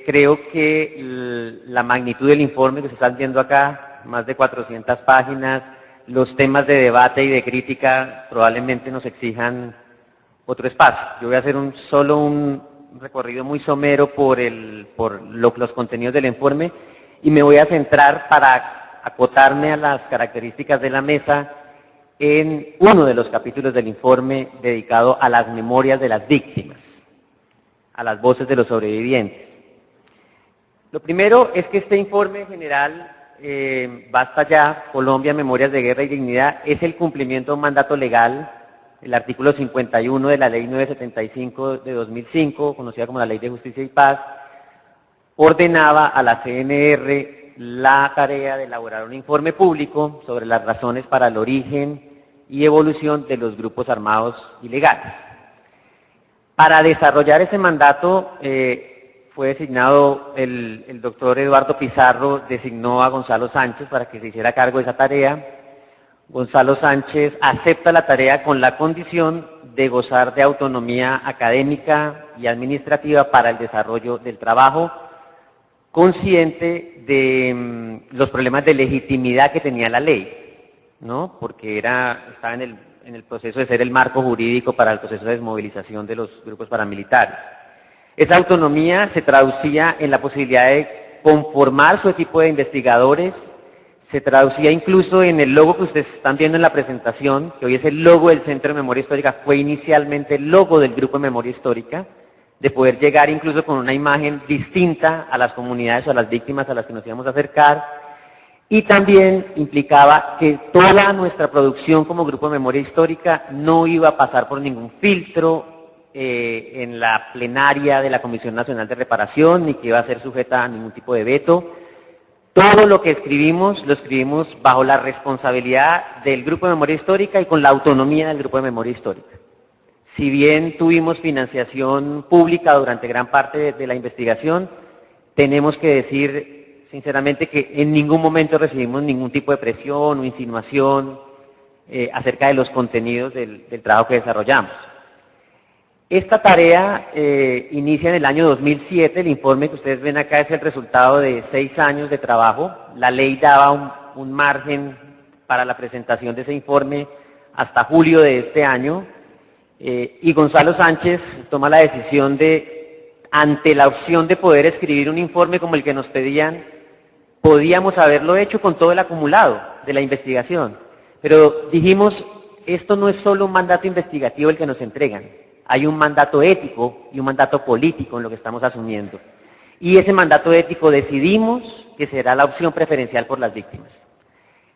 creo que la magnitud del informe que se están viendo acá, más de 400 páginas, los temas de debate y de crítica probablemente nos exijan otro espacio. Yo voy a hacer solo un recorrido muy somero por los contenidos del informe y me voy a centrar para acotarme a las características de la mesa en uno de los capítulos del informe dedicado a las memorias de las víctimas, a las voces de los sobrevivientes. Lo primero es que este informe general, Basta Ya, Colombia, Memorias de Guerra y Dignidad, es el cumplimiento de un mandato legal, el artículo 51 de la Ley 975 de 2005, conocida como la Ley de Justicia y Paz, ordenaba a la CNR la tarea de elaborar un informe público sobre las razones para el origen y evolución de los grupos armados ilegales. Para desarrollar ese mandato fue designado el doctor Eduardo Pizarro, designó a Gonzalo Sánchez para que se hiciera cargo de esa tarea. Gonzalo Sánchez acepta la tarea con la condición de gozar de autonomía académica y administrativa para el desarrollo del trabajo, consciente de los problemas de legitimidad que tenía la ley, ¿no? Porque estaba en el proceso de ser el marco jurídico para el proceso de desmovilización de los grupos paramilitares. Esa autonomía se traducía en la posibilidad de conformar su equipo de investigadores, se traducía incluso en el logo que ustedes están viendo en la presentación, que hoy es el logo del Centro de Memoria Histórica, fue inicialmente el logo del Grupo de Memoria Histórica, de poder llegar incluso con una imagen distinta a las comunidades o a las víctimas a las que nos íbamos a acercar, y también implicaba que toda nuestra producción como Grupo de Memoria Histórica no iba a pasar por ningún filtro en la plenaria de la Comisión Nacional de Reparación, ni que iba a ser sujeta a ningún tipo de veto. Todo lo que escribimos, lo escribimos bajo la responsabilidad del Grupo de Memoria Histórica y con la autonomía del Grupo de Memoria Histórica. Si bien tuvimos financiación pública durante gran parte de la investigación, tenemos que decir sinceramente que en ningún momento recibimos ningún tipo de presión o insinuación acerca de los contenidos del trabajo que desarrollamos. Esta tarea inicia en el año 2007, el informe que ustedes ven acá es el resultado de 6 años de trabajo. La ley daba un margen para la presentación de ese informe hasta julio de este año, y Gonzalo Sánchez toma la decisión de, ante la opción de poder escribir un informe como el que nos pedían, podíamos haberlo hecho con todo el acumulado de la investigación, pero dijimos, esto no es solo un mandato investigativo el que nos entregan, hay un mandato ético y un mandato político en lo que estamos asumiendo. Y ese mandato ético decidimos que será la opción preferencial por las víctimas.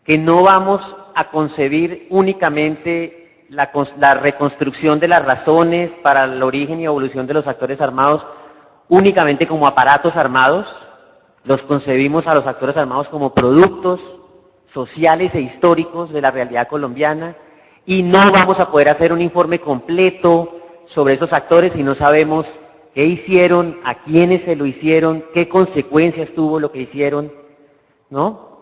Que no vamos a concebir únicamente la reconstrucción de las razones para el origen y evolución de los actores armados únicamente como aparatos armados. Los concebimos a los actores armados como productos sociales e históricos de la realidad colombiana. Y no vamos a poder hacer un informe completo sobre esos actores si no sabemos qué hicieron, a quiénes se lo hicieron, qué consecuencias tuvo lo que hicieron. ¿no?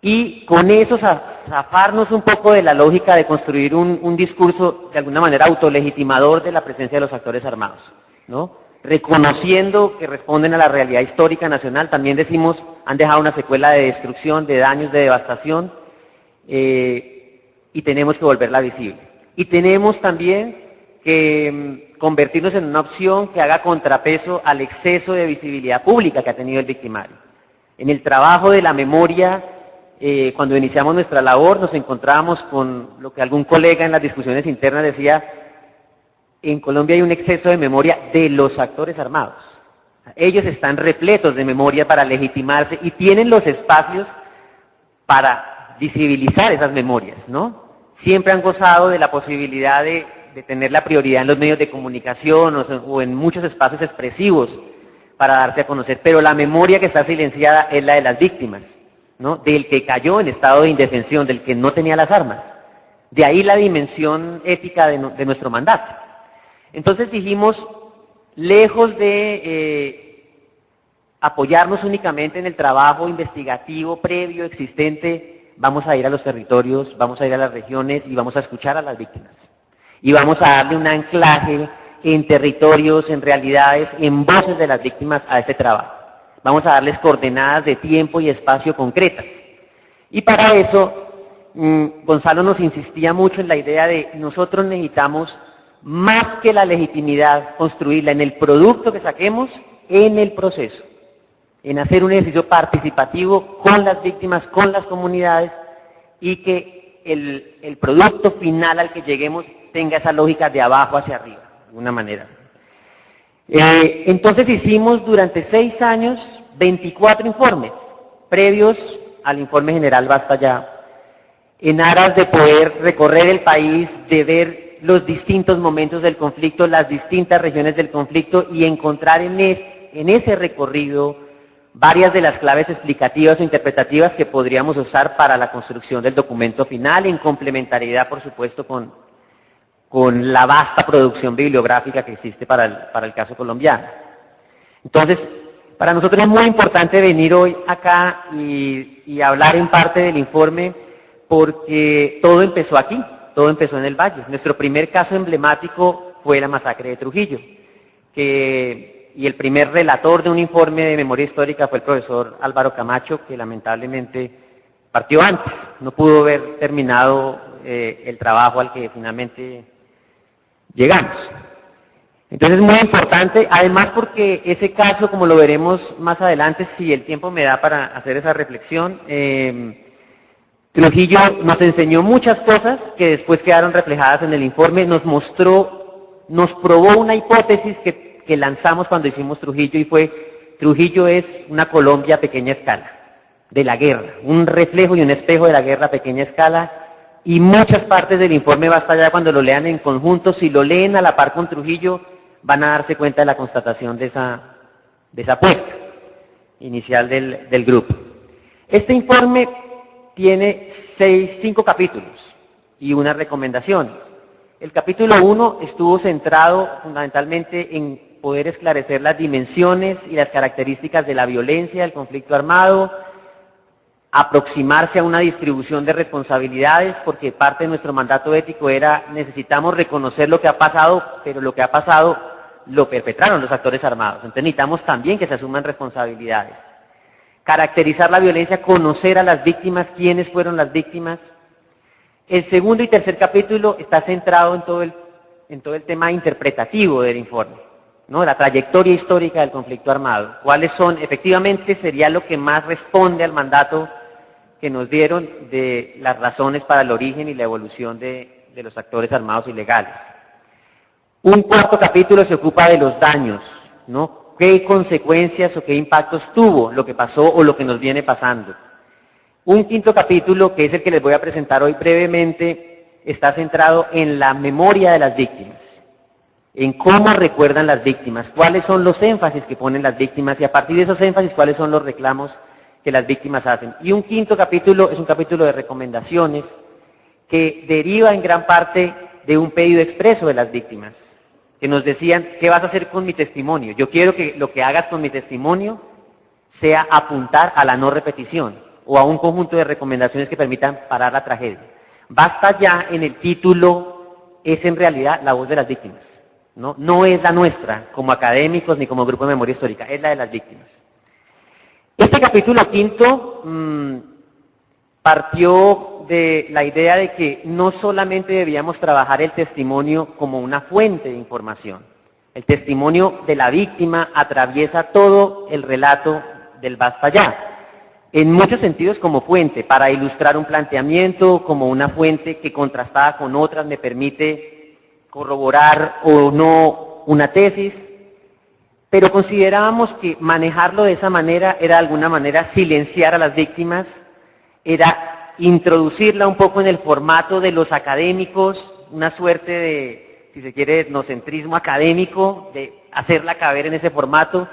Y con eso zafarnos un poco de la lógica de construir un discurso de alguna manera autolegitimador de la presencia de los actores armados, ¿no? Reconociendo que responden a la realidad histórica nacional, también decimos, han dejado una secuela de destrucción, de daños, de devastación, y tenemos que volverla visible. Y tenemos también que convertirnos en una opción que haga contrapeso al exceso de visibilidad pública que ha tenido el victimario. En el trabajo de la memoria, cuando iniciamos nuestra labor, nos encontrábamos con lo que algún colega en las discusiones internas decía: en Colombia hay un exceso de memoria de los actores armados. Ellos están repletos de memoria para legitimarse y tienen los espacios para visibilizar esas memorias, ¿no? Siempre han gozado de la posibilidad de tener la prioridad en los medios de comunicación o en muchos espacios expresivos para darse a conocer, pero la memoria que está silenciada es la de las víctimas, ¿no? Del que cayó en estado de indefensión, del que no tenía las armas. De ahí la dimensión ética de nuestro mandato. Entonces dijimos, lejos de apoyarnos únicamente en el trabajo investigativo previo existente, vamos a ir a los territorios, vamos a ir a las regiones y vamos a escuchar a las víctimas. Y vamos a darle un anclaje en territorios, en realidades, en voces de las víctimas a este trabajo. Vamos a darles coordenadas de tiempo y espacio concretas. Y para eso, Gonzalo nos insistía mucho en la idea de nosotros necesitamos, más que la legitimidad, construirla en el producto que saquemos, en el proceso, en hacer un ejercicio participativo con las víctimas, con las comunidades, y que el producto final al que lleguemos tenga esa lógica de abajo hacia arriba, de alguna manera. Entonces hicimos durante 6 años 24 informes, previos al informe general Basta Ya, en aras de poder recorrer el país, de ver los distintos momentos del conflicto, las distintas regiones del conflicto y encontrar en ese recorrido varias de las claves explicativas o interpretativas que podríamos usar para la construcción del documento final, en complementariedad, por supuesto, con la vasta producción bibliográfica que existe para el caso colombiano. Entonces, para nosotros es muy importante venir hoy acá y hablar en parte del informe, porque todo empezó aquí. Todo empezó en el Valle. Nuestro primer caso emblemático fue la masacre de Trujillo, y el primer relator de un informe de memoria histórica fue el profesor Álvaro Camacho, que lamentablemente partió antes, no pudo haber terminado el trabajo al que finalmente llegamos. Entonces es muy importante, además porque ese caso, como lo veremos más adelante, si el tiempo me da para hacer esa reflexión, Trujillo nos enseñó muchas cosas que después quedaron reflejadas en el informe, nos probó una hipótesis que lanzamos cuando hicimos Trujillo, y fue: Trujillo es una Colombia a pequeña escala, de la guerra, un reflejo y un espejo de la guerra a pequeña escala, y muchas partes del informe Basta Ya, cuando lo lean en conjunto, si lo leen a la par con Trujillo, van a darse cuenta de la constatación de esa apuesta inicial del grupo. Este informe tiene 5 capítulos y una recomendación. El capítulo 1 estuvo centrado fundamentalmente en poder esclarecer las dimensiones y las características de la violencia, del conflicto armado, aproximarse a una distribución de responsabilidades, porque parte de nuestro mandato ético era: necesitamos reconocer lo que ha pasado, pero lo que ha pasado lo perpetraron los actores armados, entonces necesitamos también que se asuman responsabilidades. Caracterizar la violencia, conocer a las víctimas, quiénes fueron las víctimas. El segundo y tercer capítulo está centrado en todo el tema interpretativo del informe, ¿no? La trayectoria histórica del conflicto armado. ¿Cuáles son? Efectivamente sería lo que más responde al mandato que nos dieron de las razones para el origen y la evolución de los actores armados ilegales. Un cuarto capítulo se ocupa de los daños, ¿no? ¿Qué consecuencias o qué impactos tuvo lo que pasó o lo que nos viene pasando? Un quinto capítulo, que es el que les voy a presentar hoy brevemente, está centrado en la memoria de las víctimas, en cómo recuerdan las víctimas, cuáles son los énfasis que ponen las víctimas y a partir de esos énfasis cuáles son los reclamos que las víctimas hacen. Y un quinto capítulo es un capítulo de recomendaciones que deriva en gran parte de un pedido expreso de las víctimas, que nos decían: ¿qué vas a hacer con mi testimonio? Yo quiero que lo que hagas con mi testimonio sea apuntar a la no repetición, o a un conjunto de recomendaciones que permitan parar la tragedia. Basta ya en el título es en realidad la voz de las víctimas, ¿no? No es la nuestra como académicos ni como grupo de memoria histórica, es la de las víctimas. Este capítulo quinto partió de la idea de que no solamente debíamos trabajar el testimonio como una fuente de información. El testimonio de la víctima atraviesa todo el relato del Basta Ya, en muchos sentidos como fuente, para ilustrar un planteamiento, como una fuente que contrastada con otras me permite corroborar o no una tesis, pero considerábamos que manejarlo de esa manera era de alguna manera silenciar a las víctimas, era introducirla un poco en el formato de los académicos, una suerte de, si se quiere, etnocentrismo académico, de hacerla caber en ese formato,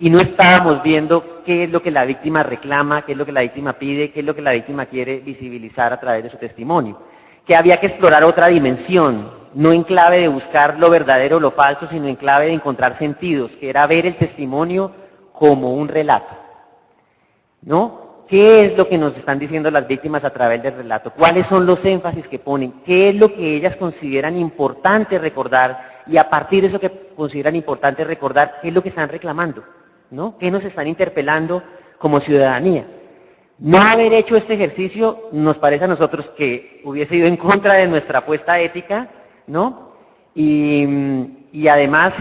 y no estábamos viendo qué es lo que la víctima reclama, qué es lo que la víctima pide, qué es lo que la víctima quiere visibilizar a través de su testimonio. Que había que explorar otra dimensión, no en clave de buscar lo verdadero o lo falso, sino en clave de encontrar sentidos, que era ver el testimonio como un relato, ¿no? ¿Qué es lo que nos están diciendo las víctimas a través del relato? ¿Cuáles son los énfasis que ponen? ¿Qué es lo que ellas consideran importante recordar? Y a partir de eso que consideran importante recordar, ¿qué es lo que están reclamando? ¿No? ¿Qué nos están interpelando como ciudadanía? No haber hecho este ejercicio nos parece a nosotros que hubiese ido en contra de nuestra apuesta ética, ¿no? Y además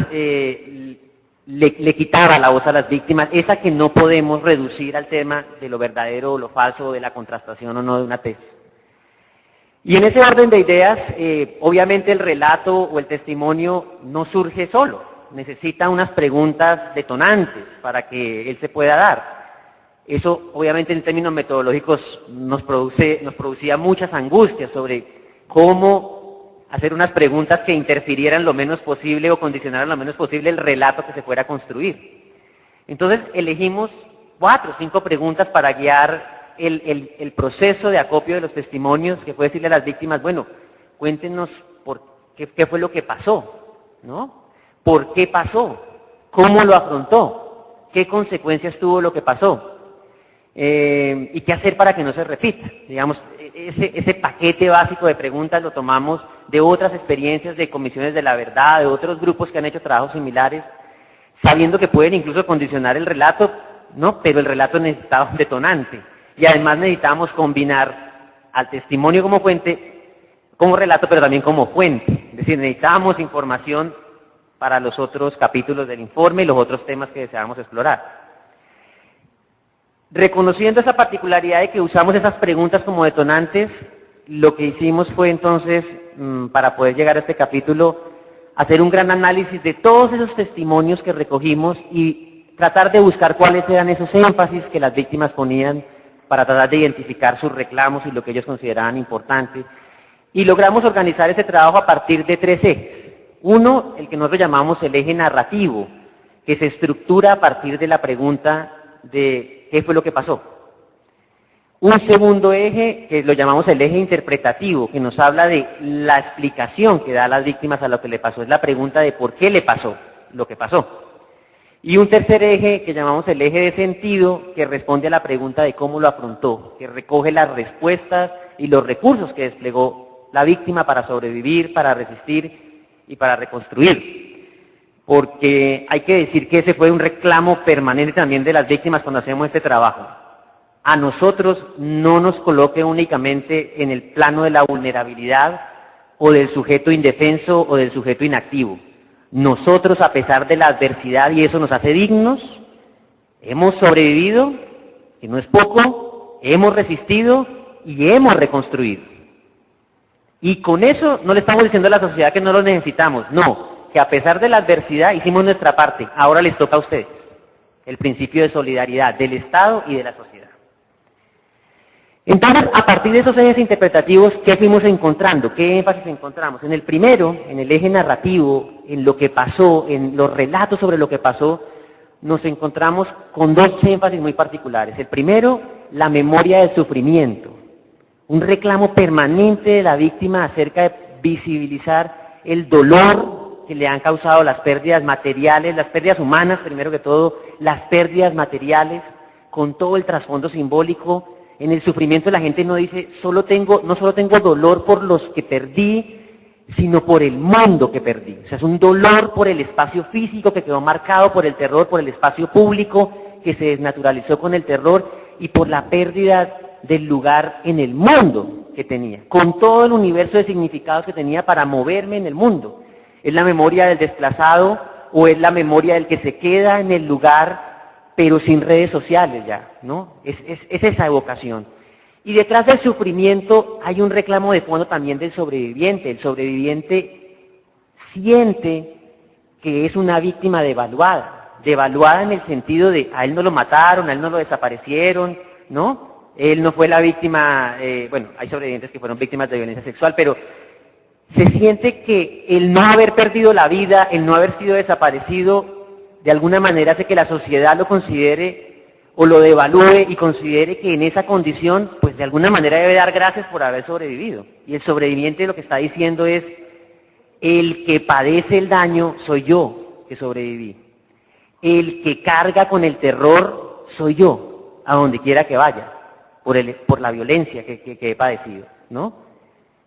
le quitaba la voz a las víctimas, esa que no podemos reducir al tema de lo verdadero o lo falso, o de la contrastación o no de una tesis. Y en ese orden de ideas, obviamente el relato o el testimonio no surge solo, necesita unas preguntas detonantes para que él se pueda dar. Eso obviamente en términos metodológicos nos producía muchas angustias sobre cómo hacer unas preguntas que interfirieran lo menos posible o condicionaran lo menos posible el relato que se fuera a construir. Entonces elegimos 4 o 5 preguntas para guiar el proceso de acopio de los testimonios, que fue decirle a las víctimas, bueno, cuéntenos qué fue lo que pasó, ¿no? ¿Por qué pasó? ¿Cómo lo afrontó? ¿Qué consecuencias tuvo lo que pasó? ¿Y qué hacer para que no se repita? Digamos, ese paquete básico de preguntas lo tomamos de otras experiencias de comisiones de la verdad, de otros grupos que han hecho trabajos similares, sabiendo que pueden incluso condicionar el relato, ¿no? Pero el relato necesitaba un detonante. Y además necesitábamos combinar al testimonio como fuente, como relato, pero también como fuente. Es decir, necesitábamos información para los otros capítulos del informe y los otros temas que deseábamos explorar. Reconociendo esa particularidad de que usamos esas preguntas como detonantes, lo que hicimos fue entonces, para poder llegar a este capítulo, hacer un gran análisis de todos esos testimonios que recogimos y tratar de buscar cuáles eran esos énfasis que las víctimas ponían para tratar de identificar sus reclamos y lo que ellos consideraban importante. Y logramos organizar ese trabajo a partir de 3 ejes. Uno, el que nosotros llamamos el eje narrativo, que se estructura a partir de la pregunta de qué fue lo que pasó. Un segundo eje, que lo llamamos el eje interpretativo, que nos habla de la explicación que da a las víctimas a lo que le pasó. Es la pregunta de por qué le pasó lo que pasó. Y un tercer eje, que llamamos el eje de sentido, que responde a la pregunta de cómo lo afrontó, que recoge las respuestas y los recursos que desplegó la víctima para sobrevivir, para resistir y para reconstruir. Porque hay que decir que ese fue un reclamo permanente también de las víctimas cuando hacemos este trabajo. A nosotros no nos coloque únicamente en el plano de la vulnerabilidad o del sujeto indefenso o del sujeto inactivo. Nosotros, a pesar de la adversidad, y eso nos hace dignos, hemos sobrevivido, que no es poco, hemos resistido y hemos reconstruido. Y con eso no le estamos diciendo a la sociedad que no lo necesitamos, no, que a pesar de la adversidad hicimos nuestra parte, ahora les toca a ustedes. El principio de solidaridad del Estado y de la sociedad. Entonces, a partir de esos ejes interpretativos, ¿qué fuimos encontrando? ¿Qué énfasis encontramos? En el primero, en el eje narrativo, en lo que pasó, en los relatos sobre lo que pasó, nos encontramos con 2 énfasis muy particulares. El primero, la memoria del sufrimiento. Un reclamo permanente de la víctima acerca de visibilizar el dolor que le han causado las pérdidas materiales, las pérdidas humanas, primero que todo, las pérdidas materiales, con todo el trasfondo simbólico, En el sufrimiento la gente no dice, no solo tengo dolor por los que perdí, sino por el mundo que perdí. O sea, es un dolor por el espacio físico que quedó marcado por el terror, por el espacio público que se desnaturalizó con el terror y por la pérdida del lugar en el mundo que tenía, con todo el universo de significados que tenía para moverme en el mundo. Es la memoria del desplazado o es la memoria del que se queda en el lugar pero sin redes sociales ya, ¿no? Es esa evocación. Y detrás del sufrimiento hay un reclamo de fondo también del sobreviviente. El sobreviviente siente que es una víctima devaluada en el sentido de a él no lo mataron, a él no lo desaparecieron, ¿no? Él no fue la víctima, bueno, hay sobrevivientes que fueron víctimas de violencia sexual, pero se siente que el no haber perdido la vida, el no haber sido desaparecido, de alguna manera hace que la sociedad lo considere o lo devalúe y considere que en esa condición, pues de alguna manera debe dar gracias por haber sobrevivido. Y el sobreviviente lo que está diciendo es, el que padece el daño soy yo que sobreviví. El que carga con el terror soy yo, a donde quiera que vaya, por la violencia que he padecido, ¿no?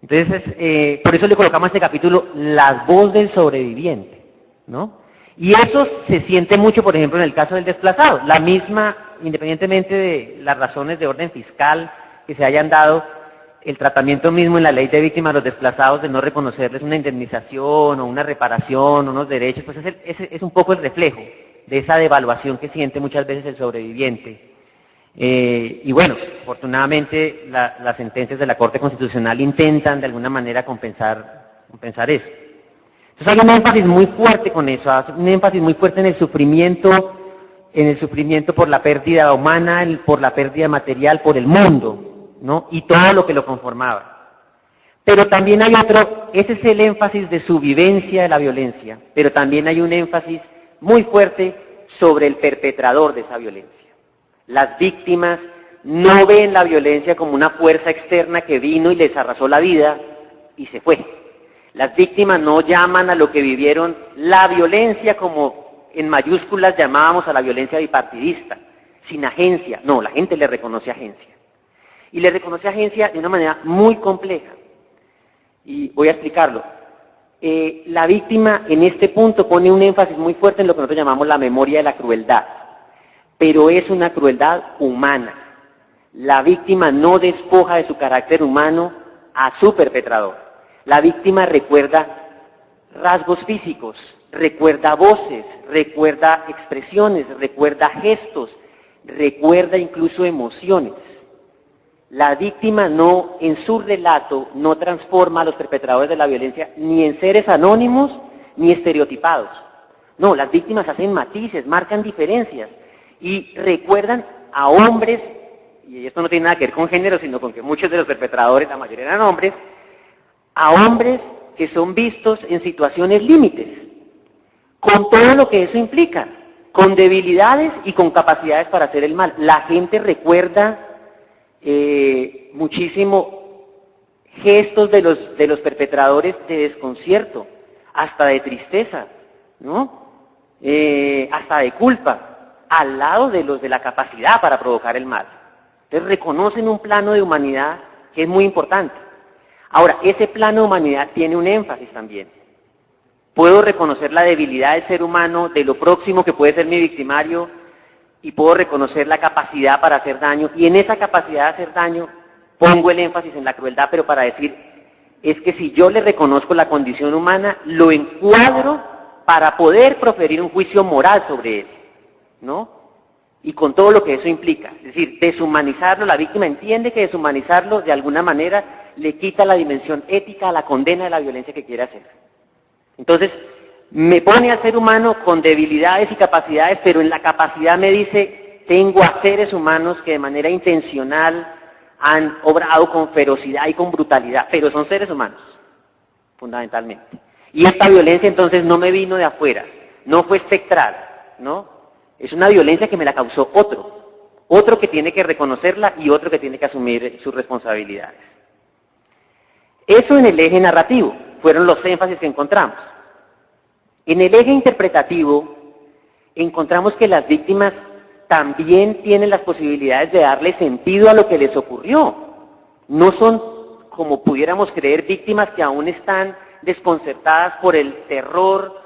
Entonces, por eso le colocamos a este capítulo la voz del sobreviviente, ¿no? Y eso se siente mucho, por ejemplo, en el caso del desplazado. La misma, independientemente de las razones de orden fiscal que se hayan dado, el tratamiento mismo en la ley de víctimas de los desplazados de no reconocerles una indemnización o una reparación o unos derechos, pues es un poco el reflejo de esa devaluación que siente muchas veces el sobreviviente. Y bueno, afortunadamente las sentencias de la Corte Constitucional intentan de alguna manera compensar eso. Entonces hay un énfasis muy fuerte con eso, un énfasis muy fuerte en el sufrimiento por la pérdida humana, por la pérdida material, por el mundo, ¿no? Y todo lo que lo conformaba. Pero también hay otro, ese es el énfasis de su vivencia de la violencia, pero también hay un énfasis muy fuerte sobre el perpetrador de esa violencia. Las víctimas no ven la violencia como una fuerza externa que vino y les arrasó la vida y se fue. Las víctimas no llaman a lo que vivieron la violencia como en mayúsculas llamábamos a la violencia bipartidista, sin agencia. No, la gente le reconoce agencia. Y le reconoce agencia de una manera muy compleja. Y voy a explicarlo. La víctima en este punto pone un énfasis muy fuerte en lo que nosotros llamamos la memoria de la crueldad. Pero es una crueldad humana. La víctima no despoja de su carácter humano a su perpetrador. La víctima recuerda rasgos físicos, recuerda voces, recuerda expresiones, recuerda gestos, recuerda incluso emociones. La víctima no, en su relato, no transforma a los perpetradores de la violencia ni en seres anónimos ni estereotipados. No, las víctimas hacen matices, marcan diferencias y recuerdan a hombres, y esto no tiene nada que ver con género, sino con que muchos de los perpetradores, la mayoría eran hombres, a hombres que son vistos en situaciones límites, con todo lo que eso implica, con debilidades y con capacidades para hacer el mal. La gente recuerda muchísimo gestos de los perpetradores de desconcierto, hasta de tristeza, ¿no? Hasta de culpa, al lado de los de la capacidad para provocar el mal. Entonces reconocen un plano de humanidad que es muy importante. Ahora, ese plano de humanidad tiene un énfasis también. Puedo reconocer la debilidad del ser humano, de lo próximo que puede ser mi victimario, y puedo reconocer la capacidad para hacer daño, y en esa capacidad de hacer daño pongo el énfasis en la crueldad, pero para decir, es que si yo le reconozco la condición humana, lo encuadro para poder proferir un juicio moral sobre él, ¿no? Y con todo lo que eso implica. Es decir, deshumanizarlo, la víctima entiende que deshumanizarlo de alguna manera le quita la dimensión ética a la condena de la violencia que quiere hacer. Entonces, me pone al ser humano con debilidades y capacidades, pero en la capacidad me dice, tengo a seres humanos que de manera intencional han obrado con ferocidad y con brutalidad, pero son seres humanos, fundamentalmente. Y esta violencia entonces no me vino de afuera, no fue espectral, ¿no? Es una violencia que me la causó otro que tiene que reconocerla y otro que tiene que asumir sus responsabilidades. Eso en el eje narrativo, fueron los énfasis que encontramos. En el eje interpretativo, encontramos que las víctimas también tienen las posibilidades de darle sentido a lo que les ocurrió. No son, como pudiéramos creer, víctimas que aún están desconcertadas por el terror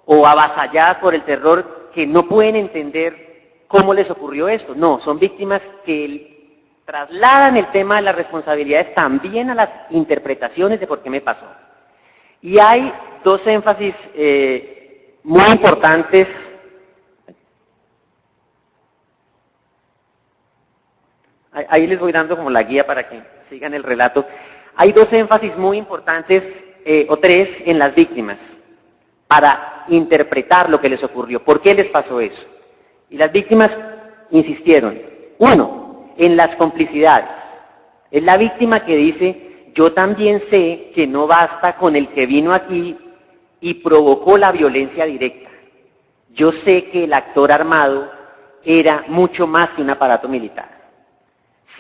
o avasalladas por el terror, que no pueden entender cómo les ocurrió esto. No, son víctimas que trasladan el tema de las responsabilidades también a las interpretaciones de por qué me pasó. Y hay dos énfasis muy importantes. Ahí les voy dando como la guía para que sigan el relato. Hay dos énfasis muy importantes, o tres, en las víctimas, para interpretar lo que les ocurrió. ¿Por qué les pasó eso? Y las víctimas insistieron. Uno, en las complicidades. Es la víctima que dice, yo también sé que no basta con el que vino aquí y provocó la violencia directa. Yo sé que el actor armado era mucho más que un aparato militar.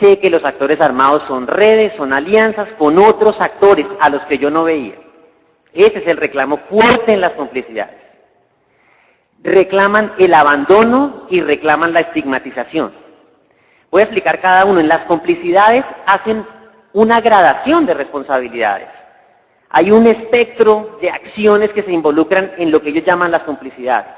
Sé que los actores armados son redes, son alianzas con otros actores a los que yo no veía. Ese es el reclamo fuerte en las complicidades. Reclaman el abandono y reclaman la estigmatización. Voy a explicar cada uno. En las complicidades hacen una gradación de responsabilidades. Hay un espectro de acciones que se involucran en lo que ellos llaman las complicidades.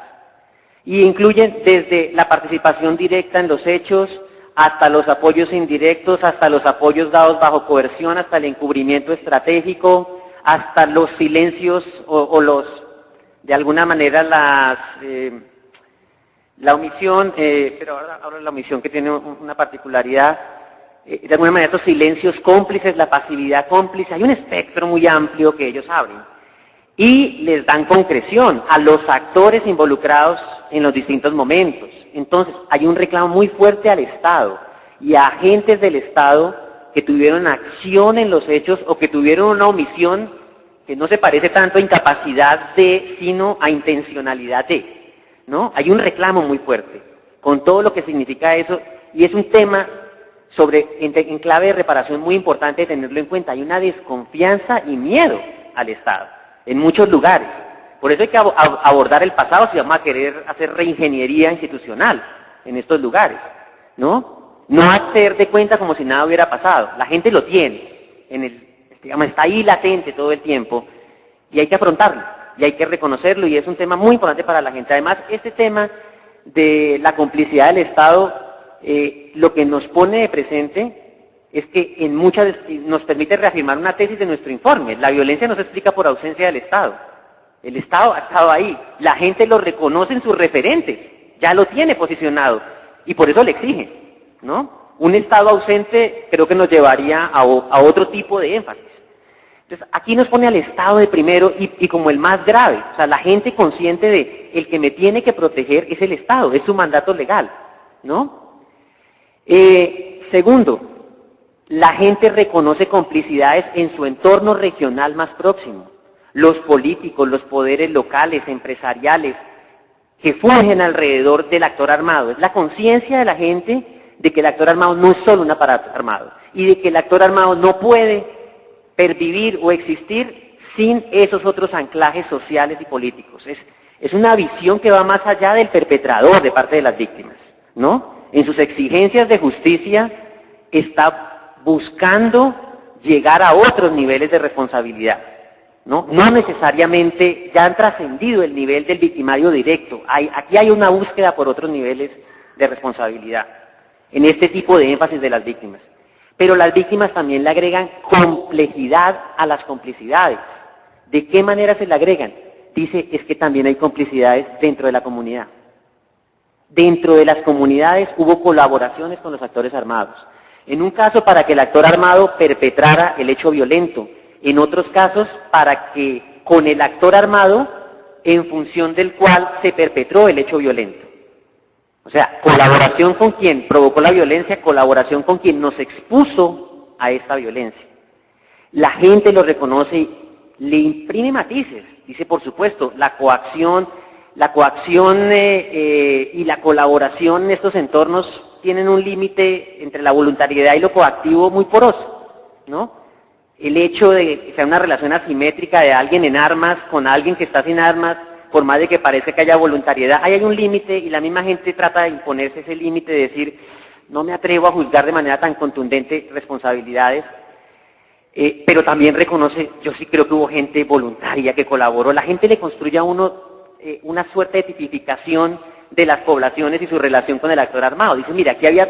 Y incluyen desde la participación directa en los hechos, hasta los apoyos indirectos, hasta los apoyos dados bajo coerción, hasta el encubrimiento estratégico, hasta los silencios o los, de alguna manera, la omisión, pero ahora la omisión que tiene una particularidad, de alguna manera estos silencios cómplices, la pasividad cómplice, hay un espectro muy amplio que ellos abren. Y les dan concreción a los actores involucrados en los distintos momentos. Entonces, hay un reclamo muy fuerte al Estado y a agentes del Estado que tuvieron acción en los hechos o que tuvieron una omisión que no se parece tanto a incapacidad de, sino a intencionalidad de, ¿no? Hay un reclamo muy fuerte con todo lo que significa eso, y es un tema en clave de reparación muy importante de tenerlo en cuenta. Hay una desconfianza y miedo al Estado en muchos lugares. Por eso hay que abordar el pasado si vamos a querer hacer reingeniería institucional en estos lugares, ¿no? No hacer de cuenta como si nada hubiera pasado. La gente lo tiene, digamos, está ahí latente todo el tiempo, y hay que afrontarlo, y hay que reconocerlo, y es un tema muy importante para la gente. Además, este tema de la complicidad del Estado, lo que nos pone de presente es que nos permite reafirmar una tesis de nuestro informe. La violencia no se explica por ausencia del Estado. El Estado ha estado ahí, la gente lo reconoce en sus referentes, ya lo tiene posicionado, y por eso le exigen, ¿no? Un Estado ausente creo que nos llevaría a otro tipo de énfasis. Entonces, aquí nos pone al Estado de primero y como el más grave. O sea, la gente consciente de el que me tiene que proteger es el Estado, es su mandato legal, ¿no? Segundo, la gente reconoce complicidades en su entorno regional más próximo. Los políticos, los poderes locales, empresariales, que fungen alrededor del actor armado. Es la conciencia de la gente de que el actor armado no es solo un aparato armado, y de que el actor armado no puede pervivir o existir sin esos otros anclajes sociales y políticos. Es una visión que va más allá del perpetrador de parte de las víctimas, ¿no? En sus exigencias de justicia está buscando llegar a otros niveles de responsabilidad. No necesariamente ya han trascendido el nivel del victimario directo. Aquí hay una búsqueda por otros niveles de responsabilidad en este tipo de énfasis de las víctimas. Pero las víctimas también le agregan complejidad a las complicidades. ¿De qué manera se le agregan? Dice, es que también hay complicidades dentro de la comunidad. Dentro de las comunidades hubo colaboraciones con los actores armados. En un caso para que el actor armado perpetrara el hecho violento. En otros casos, para que con el actor armado, en función del cual se perpetró el hecho violento. O sea, colaboración con quien provocó la violencia, colaboración con quien nos expuso a esta violencia. La gente lo reconoce y le imprime matices. Dice, por supuesto, la coacción y la colaboración en estos entornos tienen un límite entre la voluntariedad y lo coactivo muy poroso, ¿no? El hecho de que sea una relación asimétrica de alguien en armas con alguien que está sin armas, por más de que parece que haya voluntariedad, ahí hay un límite y la misma gente trata de imponerse ese límite de decir, no me atrevo a juzgar de manera tan contundente responsabilidades, pero también reconoce, yo sí creo que hubo gente voluntaria que colaboró, la gente le construye a uno una suerte de tipificación de las poblaciones y su relación con el actor armado. Dice, mira, aquí había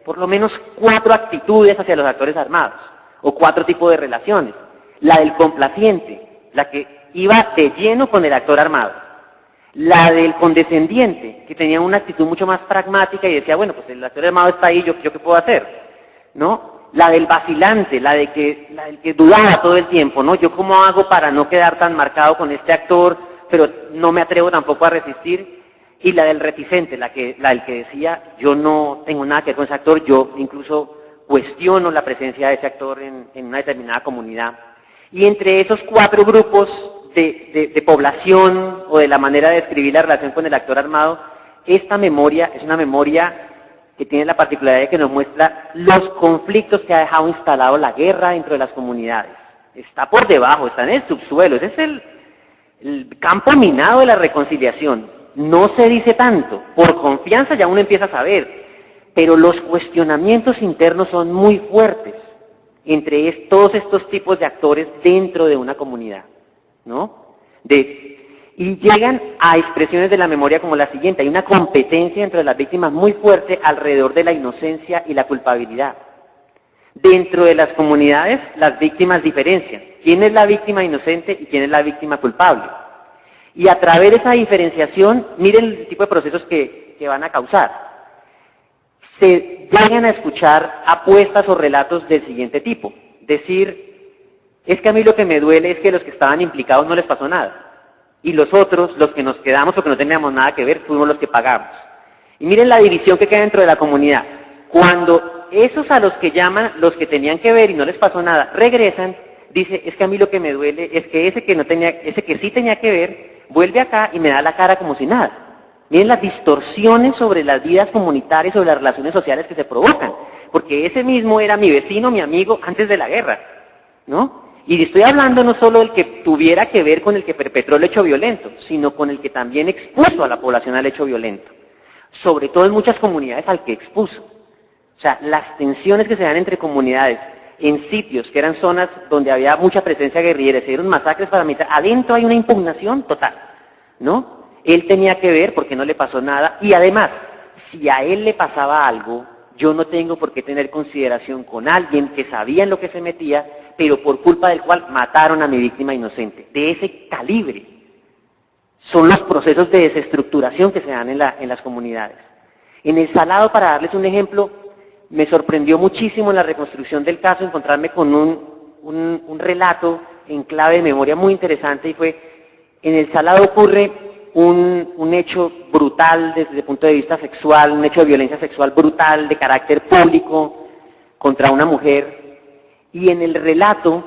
por lo menos 4 actitudes hacia los actores armados, o 4 tipos de relaciones. La del complaciente, la que iba de lleno con el actor armado. La del condescendiente, que tenía una actitud mucho más pragmática y decía, bueno, pues el actor armado está ahí, ¿yo qué puedo hacer? ¿No? La del vacilante, la del que dudaba todo el tiempo, ¿no? ¿Yo cómo hago para no quedar tan marcado con este actor, pero no me atrevo tampoco a resistir? Y la del reticente, la del que decía, yo no tengo nada que ver con ese actor, yo incluso cuestiono la presencia de ese actor en una determinada comunidad. Y entre esos 4 grupos de población o de la manera de describir la relación con el actor armado, esta memoria es una memoria que tiene la particularidad de que nos muestra los conflictos que ha dejado instalado la guerra dentro de las comunidades. Está por debajo, está en el subsuelo, ese es el campo minado de la reconciliación. No se dice tanto, por confianza ya uno empieza a saber, pero los cuestionamientos internos son muy fuertes entre todos estos tipos de actores dentro de una comunidad, ¿no? Y llegan a expresiones de la memoria como la siguiente: hay una competencia entre las víctimas muy fuerte alrededor de la inocencia y la culpabilidad. Dentro de las comunidades, las víctimas diferencian quién es la víctima inocente y quién es la víctima culpable. Y a través de esa diferenciación, miren el tipo de procesos que van a causar. Se llegan a escuchar apuestas o relatos del siguiente tipo. Decir, es que a mí lo que me duele es que los que estaban implicados no les pasó nada. Y los otros, los que nos quedamos porque no teníamos nada que ver, fuimos los que pagamos. Y miren la división que queda dentro de la comunidad. Cuando esos a los que llaman los que tenían que ver y no les pasó nada, regresan, dice, es que a mí lo que me duele es que ese que sí tenía que ver, vuelve acá y me da la cara como si nada. Miren las distorsiones sobre las vidas comunitarias, sobre las relaciones sociales que se provocan. Porque ese mismo era mi vecino, mi amigo, antes de la guerra, ¿no? Y estoy hablando no solo del que tuviera que ver con el que perpetró el hecho violento, sino con el que también expuso a la población al hecho violento. Sobre todo en muchas comunidades al que expuso. O sea, las tensiones que se dan entre comunidades en sitios que eran zonas donde había mucha presencia guerrillera, se dieron masacres paramilitares, adentro hay una impugnación total, ¿no? Él tenía que ver porque no le pasó nada, y además, si a él le pasaba algo, yo no tengo por qué tener consideración con alguien que sabía en lo que se metía, pero por culpa del cual mataron a mi víctima inocente. De ese calibre son los procesos de desestructuración que se dan en las comunidades. En El Salado, para darles un ejemplo, me sorprendió muchísimo en la reconstrucción del caso encontrarme con un relato en clave de memoria muy interesante, y fue, en El Salado ocurre un hecho brutal desde el punto de vista sexual, un hecho de violencia sexual brutal de carácter público contra una mujer, y en el relato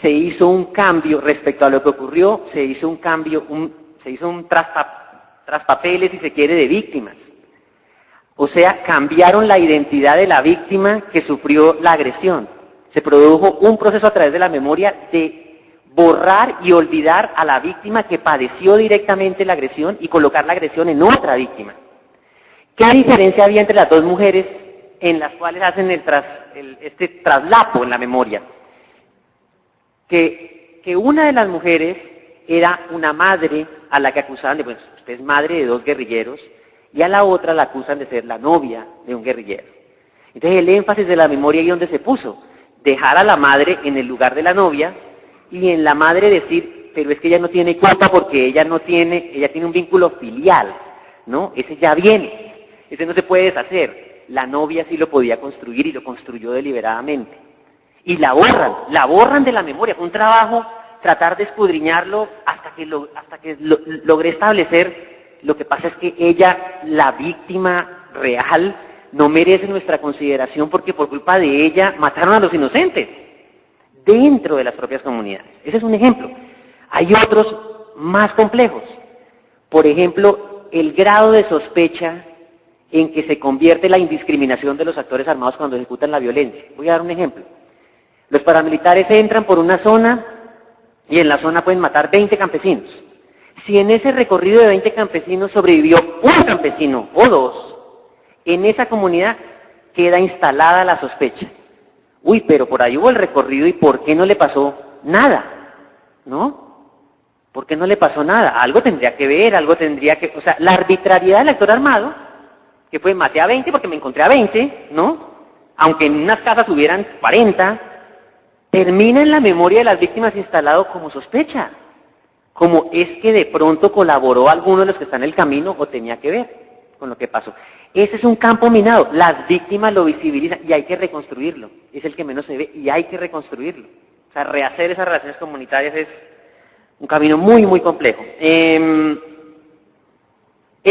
se hizo un cambio respecto a lo que ocurrió, se hizo un cambio, se hizo un traspapeles, si se quiere, de víctimas. O sea, cambiaron la identidad de la víctima que sufrió la agresión. Se produjo un proceso a través de la memoria de borrar y olvidar a la víctima que padeció directamente la agresión y colocar la agresión en otra víctima. ¿Qué diferencia había entre las dos mujeres en las cuales hacen este traslapo en la memoria? Que una de las mujeres era una madre a la que acusaban de, pues, usted es madre de 2 guerrilleros, y a la otra la acusan de ser la novia de un guerrillero. Entonces el énfasis de la memoria ahí donde se puso, dejar a la madre en el lugar de la novia, y en la madre decir, pero es que ella no tiene culpa porque ella tiene un vínculo filial, ¿no? Ese ya viene, ese no se puede deshacer. La novia sí lo podía construir y lo construyó deliberadamente. Y la borran de la memoria. Fue un trabajo tratar de escudriñarlo hasta que logré establecer. Lo que pasa es que ella, la víctima real, no merece nuestra consideración porque por culpa de ella mataron a los inocentes dentro de las propias comunidades. Ese es un ejemplo. Hay otros más complejos. Por ejemplo, el grado de sospecha en que se convierte la indiscriminación de los actores armados cuando ejecutan la violencia. Voy a dar un ejemplo. Los paramilitares entran por una zona y en la zona pueden matar 20 campesinos. Si en ese recorrido de 20 campesinos sobrevivió un campesino o dos, en esa comunidad queda instalada la sospecha. Uy, pero por ahí hubo el recorrido y ¿por qué no le pasó nada? ¿No? ¿Por qué no le pasó nada? Algo tendría que ver, algo tendría que... O sea, la arbitrariedad del actor armado, que fue maté a 20 porque me encontré a 20, ¿no? Aunque en unas casas hubieran 40, termina en la memoria de las víctimas instalado como sospecha. Como es que de pronto colaboró alguno de los que están en el camino o tenía que ver con lo que pasó. Ese es un campo minado. Las víctimas lo visibilizan y hay que reconstruirlo. Es el que menos se ve y hay que reconstruirlo. O sea, rehacer esas relaciones comunitarias es un camino muy, muy complejo. El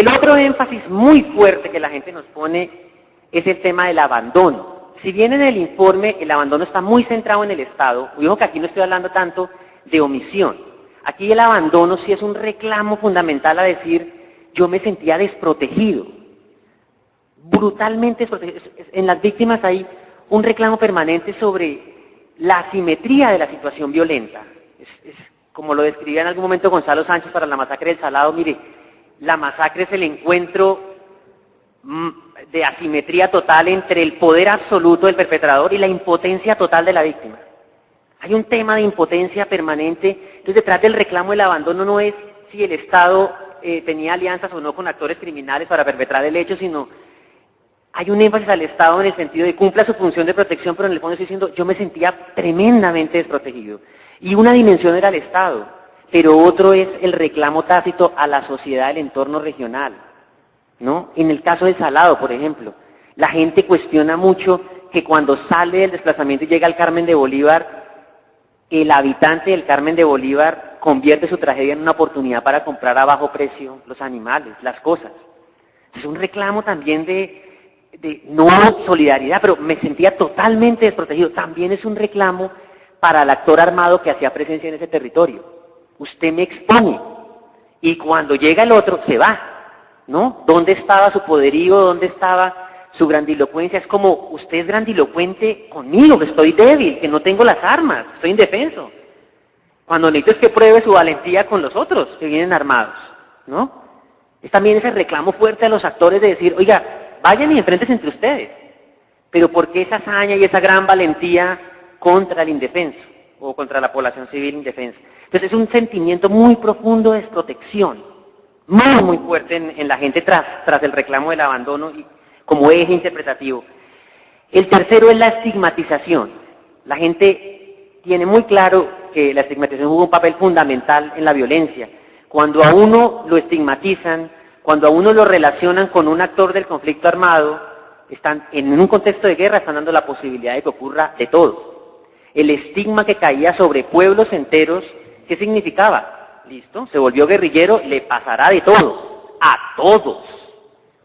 otro énfasis muy fuerte que la gente nos pone es el tema del abandono. Si bien en el informe el abandono está muy centrado en el Estado, digo que aquí no estoy hablando tanto de omisión. Aquí el abandono sí es un reclamo fundamental a decir, yo me sentía desprotegido, brutalmente desprotegido. En las víctimas hay un reclamo permanente sobre la asimetría de la situación violenta. Es como lo describía en algún momento Gonzalo Sánchez para la masacre del Salado, mire, la masacre es el encuentro de asimetría total entre el poder absoluto del perpetrador y la impotencia total de la víctima. Hay un tema de impotencia permanente. Entonces, detrás del reclamo del abandono no es si el Estado tenía alianzas o no con actores criminales para perpetrar el hecho, sino hay un énfasis al Estado en el sentido de cumpla su función de protección, pero en el fondo estoy diciendo, yo me sentía tremendamente desprotegido. Y una dimensión era el Estado, pero otro es el reclamo tácito a la sociedad del entorno regional, ¿no? En el caso del Salado, por ejemplo, la gente cuestiona mucho que cuando sale del desplazamiento y llega al Carmen de Bolívar, el habitante del Carmen de Bolívar convierte su tragedia en una oportunidad para comprar a bajo precio los animales, las cosas. Es un reclamo también de no solidaridad, pero me sentía totalmente desprotegido. También es un reclamo para el actor armado que hacía presencia en ese territorio. Usted me expone y cuando llega el otro se va, ¿no? ¿Dónde estaba su poderío? ¿Dónde estaba su grandilocuencia? Es como, usted es grandilocuente conmigo, que estoy débil, que no tengo las armas, estoy indefenso. Cuando necesito es que pruebe su valentía con los otros que vienen armados, ¿no? Es también ese reclamo fuerte a los actores de decir, oiga, vayan y enfréntense entre ustedes. Pero ¿por qué esa hazaña y esa gran valentía contra el indefenso o contra la población civil indefensa? Entonces es un sentimiento muy profundo de desprotección, muy, muy fuerte en la gente tras el reclamo del abandono y como eje interpretativo. El tercero es la estigmatización. La gente tiene muy claro que la estigmatización juega un papel fundamental en la violencia. Cuando a uno lo estigmatizan, cuando a uno lo relacionan con un actor del conflicto armado, están en un contexto de guerra, están dando la posibilidad de que ocurra de todo. El estigma que caía sobre pueblos enteros, ¿qué significaba? Listo, se volvió guerrillero, le pasará de todo, a todos.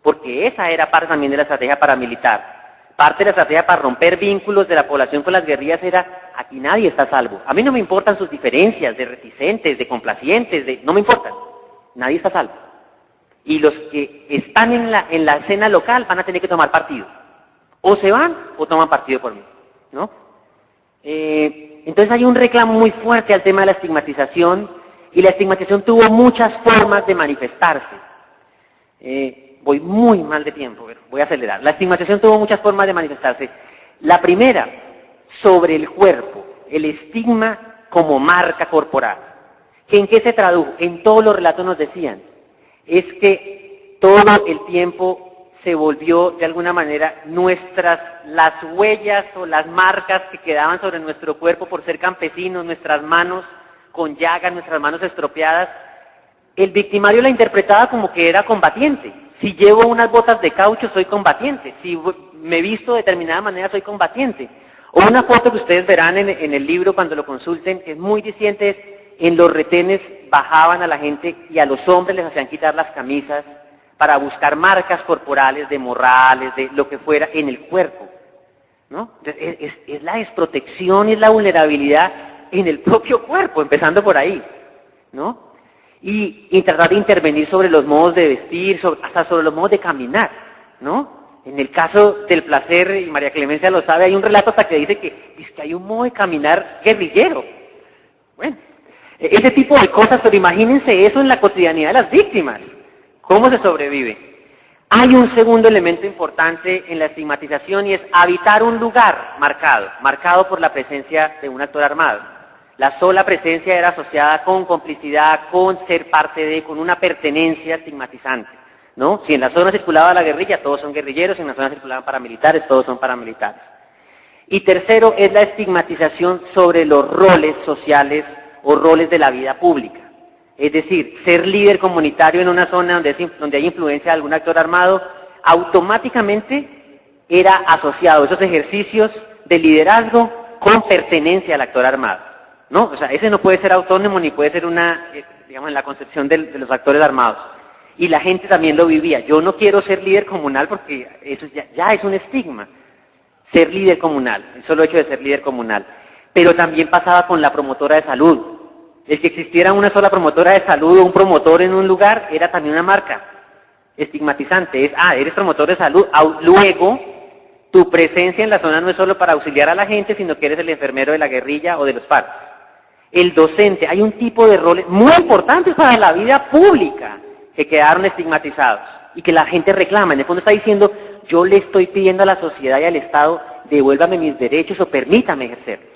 Porque esa era parte también de la estrategia paramilitar. Parte de la estrategia para romper vínculos de la población con las guerrillas era, aquí nadie está a salvo. A mí no me importan sus diferencias de reticentes, de complacientes, no me importan. Nadie está a salvo. Y los que están en la escena local van a tener que tomar partido. O se van o toman partido por mí, ¿no? Entonces hay un reclamo muy fuerte al tema de la estigmatización, y la estigmatización tuvo muchas formas de manifestarse. Voy muy mal de tiempo, pero voy a acelerar. La estigmatización tuvo muchas formas de manifestarse. La primera, sobre el cuerpo, el estigma como marca corporal. ¿En qué se tradujo? En todos los relatos nos decían, es que todo el tiempo se volvió de alguna manera las huellas o las marcas que quedaban sobre nuestro cuerpo por ser campesinos, nuestras manos con llagas, nuestras manos estropeadas. El victimario la interpretaba como que era combatiente. Si llevo unas botas de caucho, soy combatiente. Si me visto de determinada manera, soy combatiente. O una foto que ustedes verán en el libro cuando lo consulten, que es muy diciente, es en los retenes bajaban a la gente y a los hombres les hacían quitar las camisas para buscar marcas corporales de morrales, de lo que fuera, en el cuerpo, ¿no? Entonces, es la desprotección, es la vulnerabilidad en el propio cuerpo, empezando por ahí, ¿no? Y tratar de intervenir sobre los modos de vestir, hasta sobre los modos de caminar, ¿no? En el caso del placer, y María Clemencia lo sabe, hay un relato hasta que dice que hay un modo de caminar guerrillero. Bueno, Ese tipo de cosas, pero imagínense eso en la cotidianidad de las víctimas. ¿Cómo se sobrevive? Hay un segundo elemento importante en la estigmatización y es habitar un lugar marcado por la presencia de un actor armado. La sola presencia era asociada con complicidad, con ser parte de, con una pertenencia estigmatizante, ¿no? Si en la zona circulaba la guerrilla, todos son guerrilleros, si en la zona circulaban paramilitares, todos son paramilitares. Y tercero es la estigmatización sobre los roles sociales o roles de la vida pública. Es decir, ser líder comunitario en una zona donde hay influencia de algún actor armado, automáticamente era asociado a esos ejercicios de liderazgo con pertenencia al actor armado, ¿no? O sea, ese no puede ser autónomo ni puede ser una, digamos, en la concepción de los actores armados. Y la gente también lo vivía. Yo no quiero ser líder comunal porque eso ya es un estigma. Ser líder comunal, el solo hecho de ser líder comunal. Pero también pasaba con la promotora de salud. El que existiera una sola promotora de salud o un promotor en un lugar era también una marca estigmatizante. Eres promotor de salud, luego tu presencia en la zona no es solo para auxiliar a la gente, sino que eres el enfermero de la guerrilla o de los FARC. El docente, hay un tipo de roles muy importantes para la vida pública que quedaron estigmatizados y que la gente reclama. En el fondo está diciendo, yo le estoy pidiendo a la sociedad y al Estado, devuélvame mis derechos o permítame ejercerlos.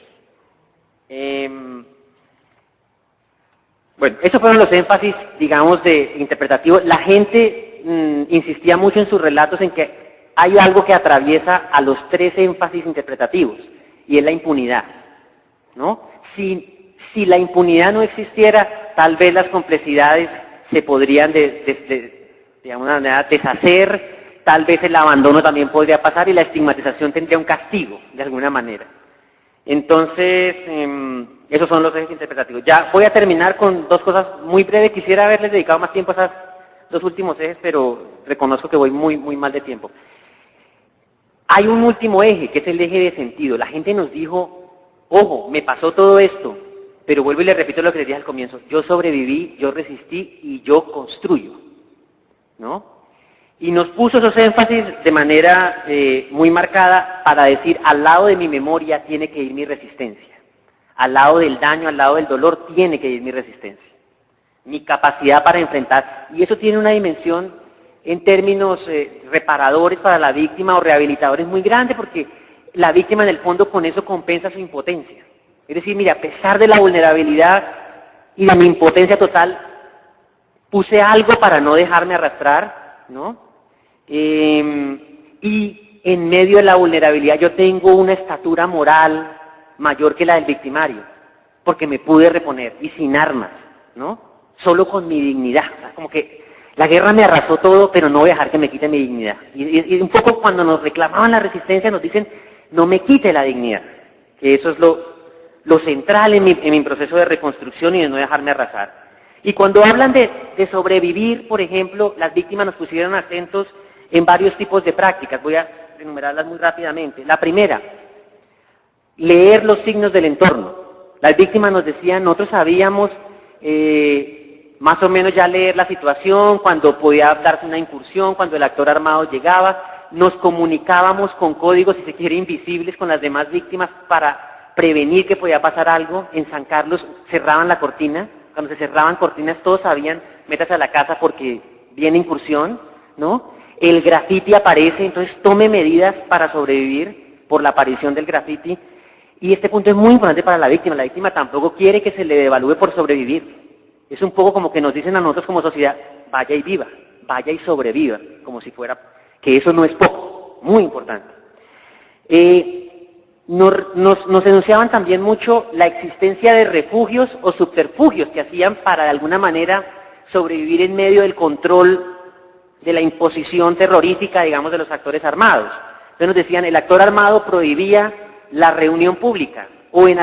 Bueno, esos fueron los énfasis, digamos, interpretativos. La gente insistía mucho en sus relatos en que hay algo que atraviesa a los tres énfasis interpretativos, y es la impunidad, ¿no? Si la impunidad no existiera, tal vez las complejidades se podrían, de alguna manera, deshacer, tal vez el abandono también podría pasar y la estigmatización tendría un castigo, de alguna manera. Entonces, esos son los ejes interpretativos. Ya voy a terminar con dos cosas muy breves. Quisiera haberles dedicado más tiempo a esos dos últimos ejes, pero reconozco que voy muy mal de tiempo. Hay un último eje, que es el eje de sentido. La gente nos dijo, ojo, me pasó todo esto, pero vuelvo y le repito lo que les dije al comienzo. Yo sobreviví, yo resistí y yo construyo, ¿no? Y nos puso esos énfasis de manera muy marcada para decir, al lado de mi memoria tiene que ir mi resistencia. Al lado del daño, al lado del dolor, tiene que ir mi resistencia. Mi capacidad para enfrentar. Y eso tiene una dimensión en términos reparadores para la víctima o rehabilitadores muy grande, porque la víctima en el fondo con eso compensa su impotencia. Es decir, mira, a pesar de la vulnerabilidad y de mi impotencia total, puse algo para no dejarme arrastrar, ¿no? Y en medio de la vulnerabilidad yo tengo una estatura moral mayor que la del victimario, porque me pude reponer, y sin armas, ¿no? Solo con mi dignidad. O sea, como que la guerra me arrasó todo, pero no voy a dejar que me quite mi dignidad. Y un poco cuando nos reclamaban la resistencia nos dicen, no me quite la dignidad, que eso es lo central en mi proceso de reconstrucción y de no dejarme arrasar. Y cuando hablan de sobrevivir, por ejemplo, las víctimas nos pusieron acentos en varios tipos de prácticas. Voy a enumerarlas muy rápidamente. La primera, leer los signos del entorno. Las víctimas nos decían, nosotros sabíamos más o menos ya leer la situación, cuando podía darse una incursión, cuando el actor armado llegaba, nos comunicábamos con códigos, si se quiere, invisibles con las demás víctimas para prevenir que podía pasar algo. En San Carlos cerraban la cortina, cuando se cerraban cortinas todos sabían, métase a la casa porque viene incursión, ¿no? El grafiti aparece, entonces tome medidas para sobrevivir por la aparición del grafiti. Y este punto es muy importante para la víctima tampoco quiere que se le devalúe por sobrevivir. Es un poco como que nos dicen a nosotros como sociedad, vaya y viva, vaya y sobreviva, como si fuera, que eso no es poco, muy importante. Nos enunciaban también mucho la existencia de refugios o subterfugios que hacían para de alguna manera sobrevivir en medio del control de la imposición terrorífica, digamos, de los actores armados. Entonces nos decían, el actor armado prohibía la reunión pública, o en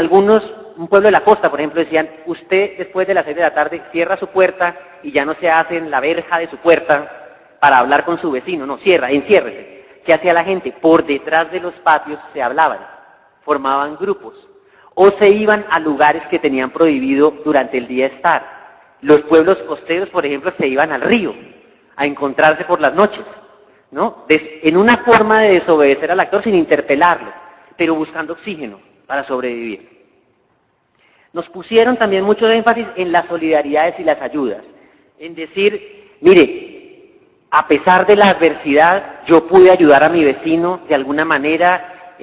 un pueblo de la costa, por ejemplo, decían, usted después de las 6 de la tarde cierra su puerta y ya no se hace en la verja de su puerta para hablar con su vecino, no, enciérrese. ¿Qué hacía la gente? Por detrás de los patios se hablaban, formaban grupos, o se iban a lugares que tenían prohibido durante el día estar. Los pueblos costeros, por ejemplo, se iban al río a encontrarse por las noches, ¿no? En una forma de desobedecer al actor sin interpelarlo, pero buscando oxígeno para sobrevivir. nos pusieron también mucho énfasis en las solidaridades y las ayudas. En decir, mire, a pesar de la adversidad, yo pude ayudar a mi vecino de alguna manera,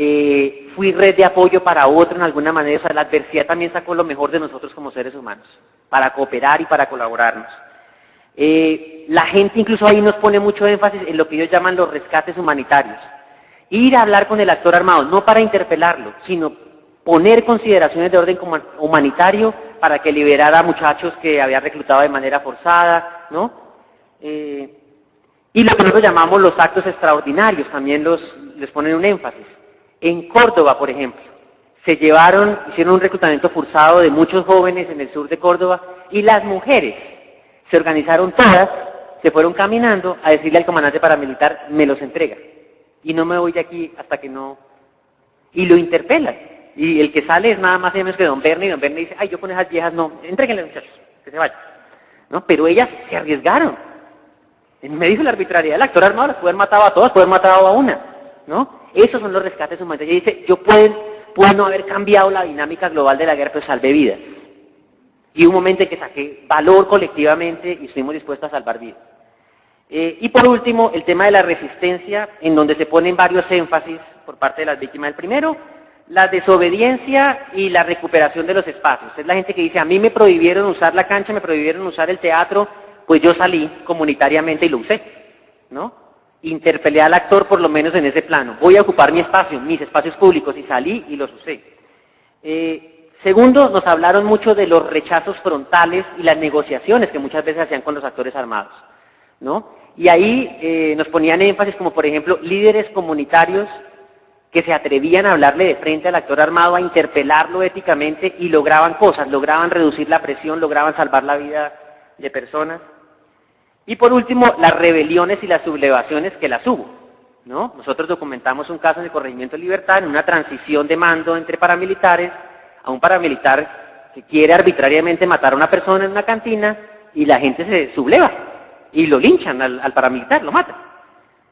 fui red de apoyo para otro en alguna manera. O sea, la adversidad también sacó lo mejor de nosotros como seres humanos, para cooperar y para colaborarnos. La gente incluso ahí nos pone mucho énfasis en lo que ellos llaman los rescates humanitarios. Ir a hablar con el actor armado, no para interpelarlo, sino poner consideraciones de orden humanitario para que liberara a muchachos que había reclutado de manera forzada, ¿no? Y lo que nosotros llamamos los actos extraordinarios, también les ponen un énfasis. En Córdoba, por ejemplo, hicieron un reclutamiento forzado de muchos jóvenes en el sur de Córdoba, y las mujeres se organizaron todas, se fueron caminando a decirle al comandante paramilitar, me los entrega, y no me voy de aquí hasta que no... Y lo interpelan, y el que sale es nada más y menos que don Verne, y don Verne dice, ay, yo con esas viejas no, entréguenle muchachos, que se vayan. ¿No? Pero ellas se arriesgaron, en medio de la arbitrariedad del actor armado, las pueden haber matado a todas, pueden haber matado a una, ¿no? Esos son los rescates humanitarios. Y dice, yo puedo no haber cambiado la dinámica global de la guerra, pero salvé vidas. Y un momento en que saqué valor colectivamente y estuvimos dispuestos a salvar vidas. Y por último, el tema de la resistencia, en donde se ponen varios énfasis por parte de las víctimas. El primero, la desobediencia y la recuperación de los espacios. Es la gente que dice, a mí me prohibieron usar la cancha, me prohibieron usar el teatro, pues yo salí comunitariamente y lo usé, ¿no? Interpelé al actor por lo menos en ese plano. Voy a ocupar mi espacio, mis espacios públicos, y salí y los usé. Segundo, nos hablaron mucho de los rechazos frontales y las negociaciones que muchas veces hacían con los actores armados, ¿no? Y ahí nos ponían énfasis como, por ejemplo, líderes comunitarios que se atrevían a hablarle de frente al actor armado, a interpelarlo éticamente, y lograban cosas, lograban reducir la presión, lograban salvar la vida de personas. Y por último, las rebeliones y las sublevaciones, que las hubo, ¿no? Nosotros documentamos un caso en el Corregimiento Libertad, en una transición de mando entre paramilitares, a un paramilitar que quiere arbitrariamente matar a una persona en una cantina, y la gente se subleva, y lo linchan al paramilitar, lo matan.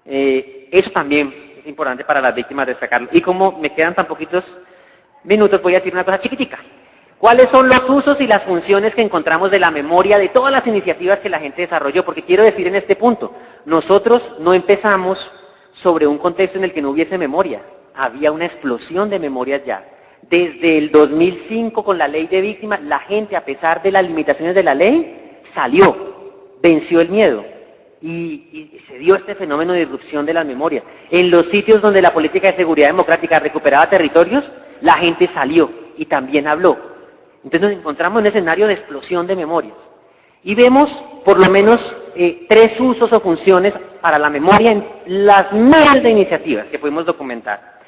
Eso también es importante para las víctimas destacarlo. Y como me quedan tan poquitos minutos, voy a decir una cosa chiquitica. ¿Cuáles son los usos y las funciones que encontramos de la memoria de todas las iniciativas que la gente desarrolló? Porque quiero decir en este punto, nosotros no empezamos sobre un contexto en el que no hubiese memoria. Había una explosión de memorias ya. Desde el 2005 con la ley de víctimas, la gente, a pesar de las limitaciones de la ley, salió, venció el miedo y se dio este fenómeno de irrupción de las memorias. En los sitios donde la política de seguridad democrática recuperaba territorios, la gente salió y también habló. Entonces nos encontramos en un escenario de explosión de memorias. Y vemos por lo menos 3 usos o funciones para la memoria en las miles de iniciativas que pudimos documentar.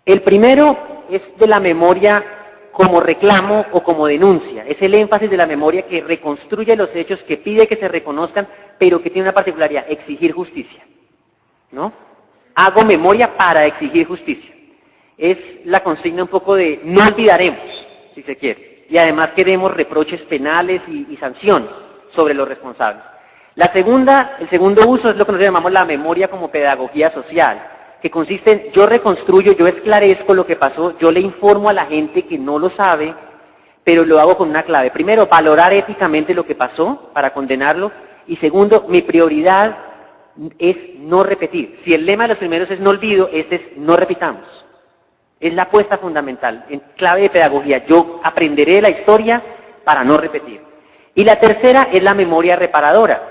El primero es de la memoria como reclamo o como denuncia. Es el énfasis de la memoria que reconstruye los hechos, que pide que se reconozcan, pero que tiene una particularidad, exigir justicia, ¿no? Hago memoria para exigir justicia. Es la consigna un poco de no olvidaremos, si se quiere. Y además queremos reproches penales y sanciones sobre los responsables. El segundo uso es lo que nosotros llamamos la memoria como pedagogía social, que consiste en yo reconstruyo, yo esclarezco lo que pasó, yo le informo a la gente que no lo sabe, pero lo hago con una clave. Primero, valorar éticamente lo que pasó para condenarlo, y segundo, mi prioridad es no repetir. Si el lema de los primeros es no olvido, este es no repitamos. Es la apuesta fundamental, en clave de pedagogía. Yo aprenderé la historia para no repetir. Y la tercera es la memoria reparadora,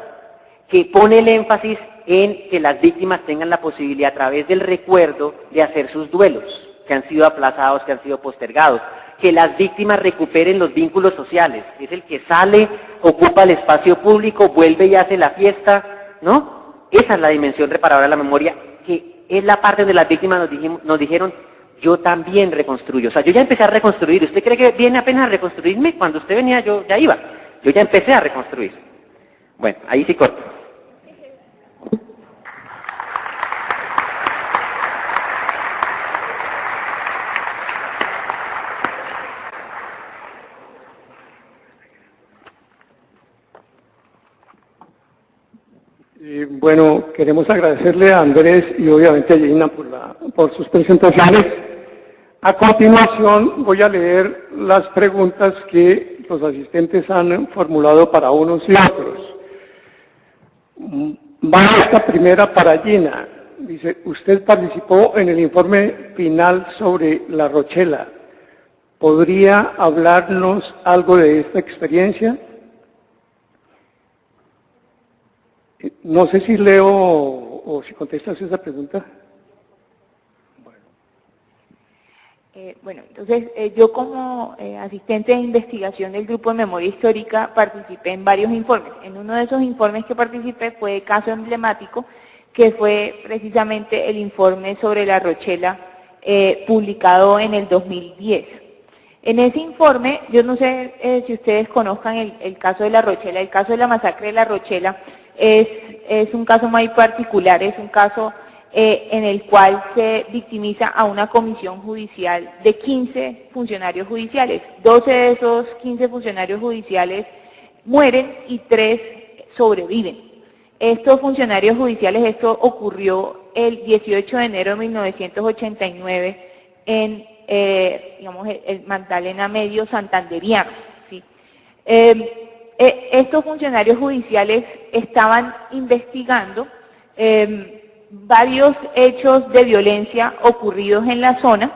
que pone el énfasis en que las víctimas tengan la posibilidad a través del recuerdo de hacer sus duelos, que han sido aplazados, que han sido postergados. Que las víctimas recuperen los vínculos sociales. Es el que sale, ocupa el espacio público, vuelve y hace la fiesta, ¿no? Esa es la dimensión reparadora de la memoria, que es la parte donde las víctimas nos dijeron, yo también reconstruyo. O sea, yo ya empecé a reconstruir. ¿Usted cree que viene apenas a reconstruirme? Cuando usted venía yo ya iba. Yo ya empecé a reconstruir. Bueno, ahí sí corto. Bueno, queremos agradecerle a Andrés y obviamente a Gina por sus presentaciones. A continuación voy a leer las preguntas que los asistentes han formulado para unos y otros. Va esta primera para Gina. Dice, usted participó en el informe final sobre La Rochela. ¿Podría hablarnos algo de esta experiencia? No sé si leo o si contestas esa pregunta. Bueno, entonces yo como asistente de investigación del Grupo de Memoria Histórica participé en varios informes. En uno de esos informes que participé fue el caso emblemático, que fue precisamente el informe sobre La Rochela, publicado en el 2010. En ese informe, yo no sé si ustedes conozcan el caso de La Rochela. El caso de la masacre de La Rochela es un caso muy particular, es un caso en el cual se victimiza a una comisión judicial de 15 funcionarios judiciales. 12 de esos 15 funcionarios judiciales mueren y 3 sobreviven. Estos funcionarios judiciales, esto ocurrió el 18 de enero de 1989 en digamos, el Magdalena Medio Santanderiano. ¿Sí? Estos funcionarios judiciales estaban investigando varios hechos de violencia ocurridos en la zona.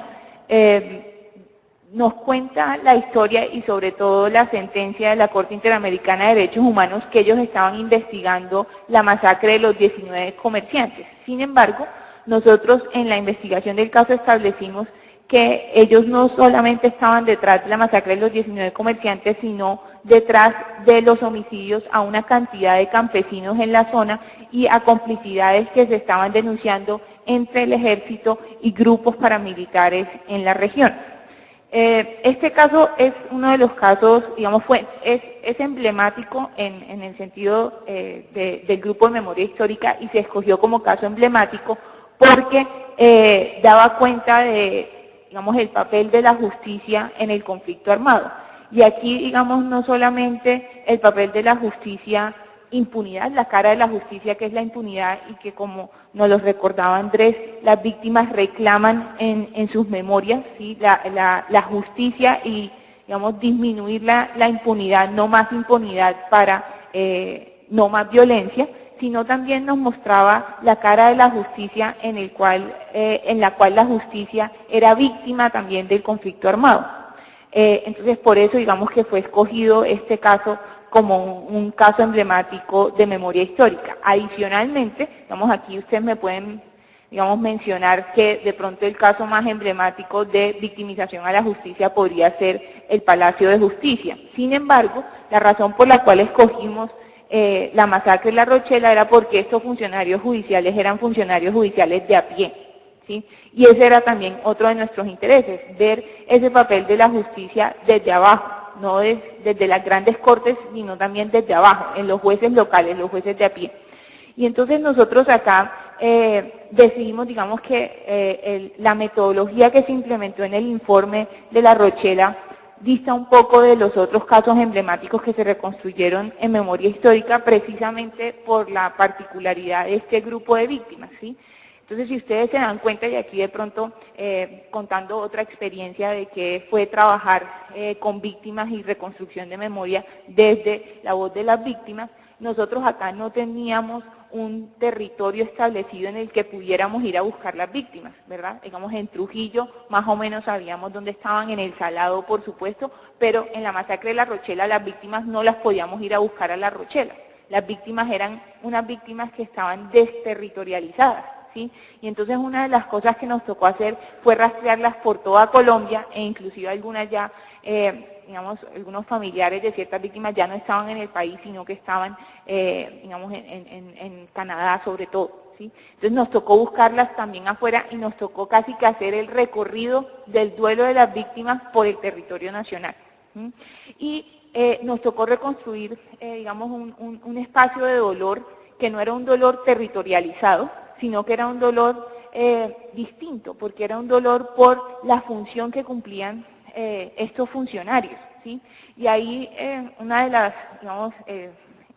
Nos cuenta la historia y sobre todo la sentencia de la Corte Interamericana de Derechos Humanos que ellos estaban investigando la masacre de los 19 comerciantes. Sin embargo, nosotros en la investigación del caso establecimos que ellos no solamente estaban detrás de la masacre de los 19 comerciantes, sino detrás de los homicidios a una cantidad de campesinos en la zona y a complicidades que se estaban denunciando entre el ejército y grupos paramilitares en la región. Este caso es uno de los casos, digamos, es emblemático en el sentido del Grupo de Memoria Histórica y se escogió como caso emblemático porque daba cuenta de, digamos, el papel de la justicia en el conflicto armado. Y aquí, digamos, no solamente el papel de la justicia, impunidad, la cara de la justicia que es la impunidad y que, como nos lo recordaba Andrés, las víctimas reclaman en sus memorias, ¿sí? la justicia y, digamos, disminuir la impunidad, no más impunidad para no más violencia, sino también nos mostraba la cara de la justicia en la cual la justicia era víctima también del conflicto armado. Entonces, por eso, digamos, que fue escogido este caso como un caso emblemático de memoria histórica. Adicionalmente, digamos, aquí ustedes me pueden, digamos, mencionar que de pronto el caso más emblemático de victimización a la justicia podría ser el Palacio de Justicia. Sin embargo, la razón por la cual escogimos la masacre de La Rochela era porque estos funcionarios judiciales eran funcionarios judiciales de a pie, ¿sí? Y ese era también otro de nuestros intereses, ver ese papel de la justicia desde abajo, no desde las grandes cortes, sino también desde abajo, en los jueces locales, los jueces de a pie. Y entonces nosotros acá decidimos, digamos, que la metodología que se implementó en el informe de La Rochela dista un poco de los otros casos emblemáticos que se reconstruyeron en memoria histórica, precisamente por la particularidad de este grupo de víctimas, ¿sí? Entonces, si ustedes se dan cuenta, y aquí de pronto contando otra experiencia de que fue trabajar con víctimas y reconstrucción de memoria desde la voz de las víctimas, nosotros acá no teníamos un territorio establecido en el que pudiéramos ir a buscar las víctimas, ¿verdad? Digamos, en Trujillo más o menos sabíamos dónde estaban, en El Salado, por supuesto, pero en la masacre de La Rochela las víctimas no las podíamos ir a buscar a La Rochela. Las víctimas eran unas víctimas que estaban desterritorializadas, ¿sí? Y entonces una de las cosas que nos tocó hacer fue rastrearlas por toda Colombia e inclusive algunas ya, digamos, algunos familiares de ciertas víctimas ya no estaban en el país, sino que estaban, digamos, en Canadá sobre todo, ¿sí? Entonces nos tocó buscarlas también afuera y nos tocó casi que hacer el recorrido del duelo de las víctimas por el territorio nacional, ¿sí? Y nos tocó reconstruir, digamos, un espacio de dolor que no era un dolor territorializado, sino que era un dolor distinto, porque era un dolor por la función que cumplían estos funcionarios, ¿sí? Y ahí una de las, digamos,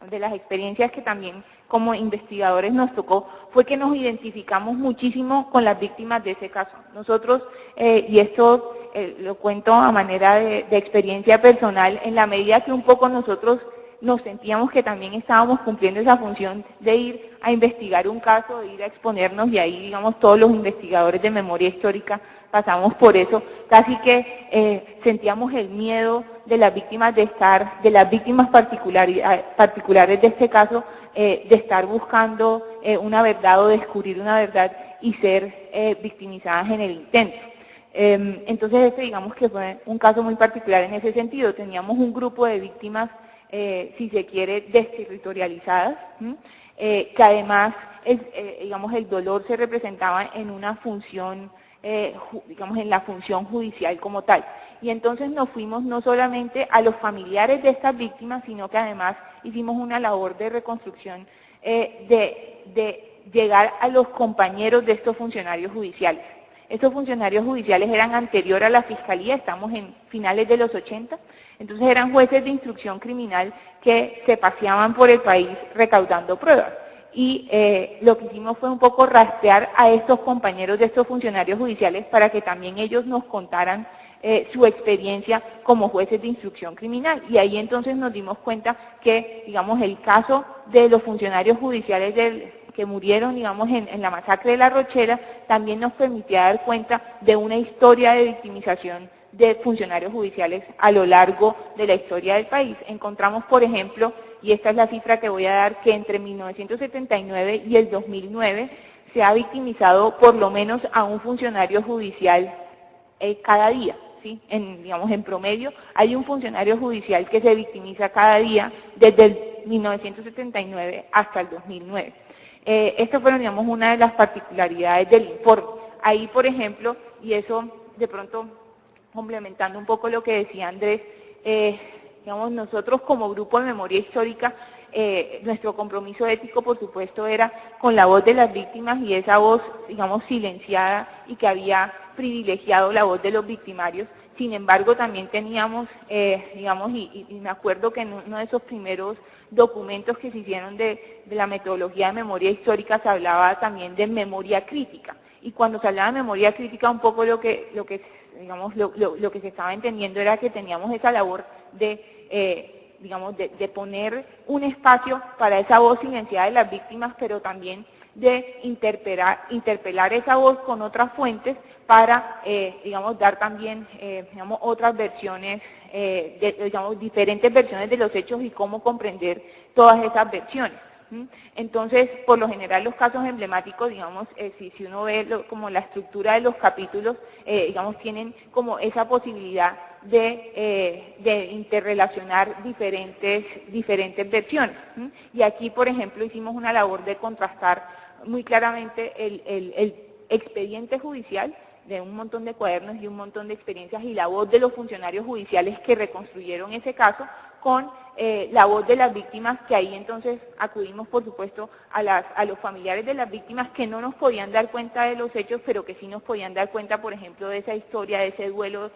de las experiencias que también como investigadores nos tocó, fue que nos identificamos muchísimo con las víctimas de ese caso. Nosotros, y esto lo cuento a manera de experiencia personal, en la medida que un poco nosotros nos sentíamos que también estábamos cumpliendo esa función de ir a investigar un caso, de ir a exponernos, y ahí, digamos, todos los investigadores de memoria histórica pasamos por eso, casi que sentíamos el miedo de las víctimas de las víctimas particulares de este caso, de estar buscando una verdad o descubrir una verdad y ser victimizadas en el intento. Entonces este, digamos que fue un caso muy particular en ese sentido. Teníamos un grupo de víctimas, si se quiere, desterritorializadas, que además, digamos, el dolor se representaba en una función, digamos, en la función judicial como tal. Y entonces nos fuimos no solamente a los familiares de estas víctimas, sino que además hicimos una labor de reconstrucción, de llegar a los compañeros de estos funcionarios judiciales. Estos funcionarios judiciales eran anterior a la Fiscalía, estamos en finales de los 80, entonces eran jueces de instrucción criminal que se paseaban por el país recaudando pruebas. Y lo que hicimos fue un poco rastrear a estos compañeros de estos funcionarios judiciales para que también ellos nos contaran su experiencia como jueces de instrucción criminal. Y ahí entonces nos dimos cuenta que, digamos, el caso de los funcionarios judiciales que murieron, digamos, en la masacre de La Rochela, también nos permitía dar cuenta de una historia de victimización de funcionarios judiciales a lo largo de la historia del país. Encontramos, por ejemplo, y esta es la cifra que voy a dar, que entre 1979 y el 2009 se ha victimizado por lo menos a un funcionario judicial cada día, ¿sí? Digamos, en promedio hay un funcionario judicial que se victimiza cada día desde el 1979 hasta el 2009. Estas fueron, digamos, una de las particularidades del informe. Ahí, por ejemplo, y eso de pronto complementando un poco lo que decía Andrés, digamos, nosotros como grupo de memoria histórica, nuestro compromiso ético, por supuesto, era con la voz de las víctimas, y esa voz, digamos, silenciada y que había privilegiado la voz de los victimarios. Sin embargo, también teníamos, digamos, y me acuerdo que en uno de esos primeros documentos que se hicieron de la metodología de memoria histórica se hablaba también de memoria crítica. Y cuando se hablaba de memoria crítica, un poco lo que se estaba entendiendo era que teníamos esa labor de, digamos, de poner un espacio para esa voz silenciada de las víctimas, pero también de interpelar esa voz con otras fuentes para, digamos, dar también, digamos, otras versiones, digamos, diferentes versiones de los hechos y cómo comprender todas esas versiones. Entonces, por lo general, los casos emblemáticos, digamos, si uno ve como la estructura de los capítulos, digamos, tienen como esa posibilidad de interrelacionar diferentes versiones. Y aquí, por ejemplo, hicimos una labor de contrastar muy claramente el expediente judicial de un montón de cuadernos y un montón de experiencias y la voz de los funcionarios judiciales que reconstruyeron ese caso con la voz de las víctimas, que ahí entonces acudimos, por supuesto, a los familiares de las víctimas que no nos podían dar cuenta de los hechos, pero que sí nos podían dar cuenta, por ejemplo, de esa historia, de ese duelo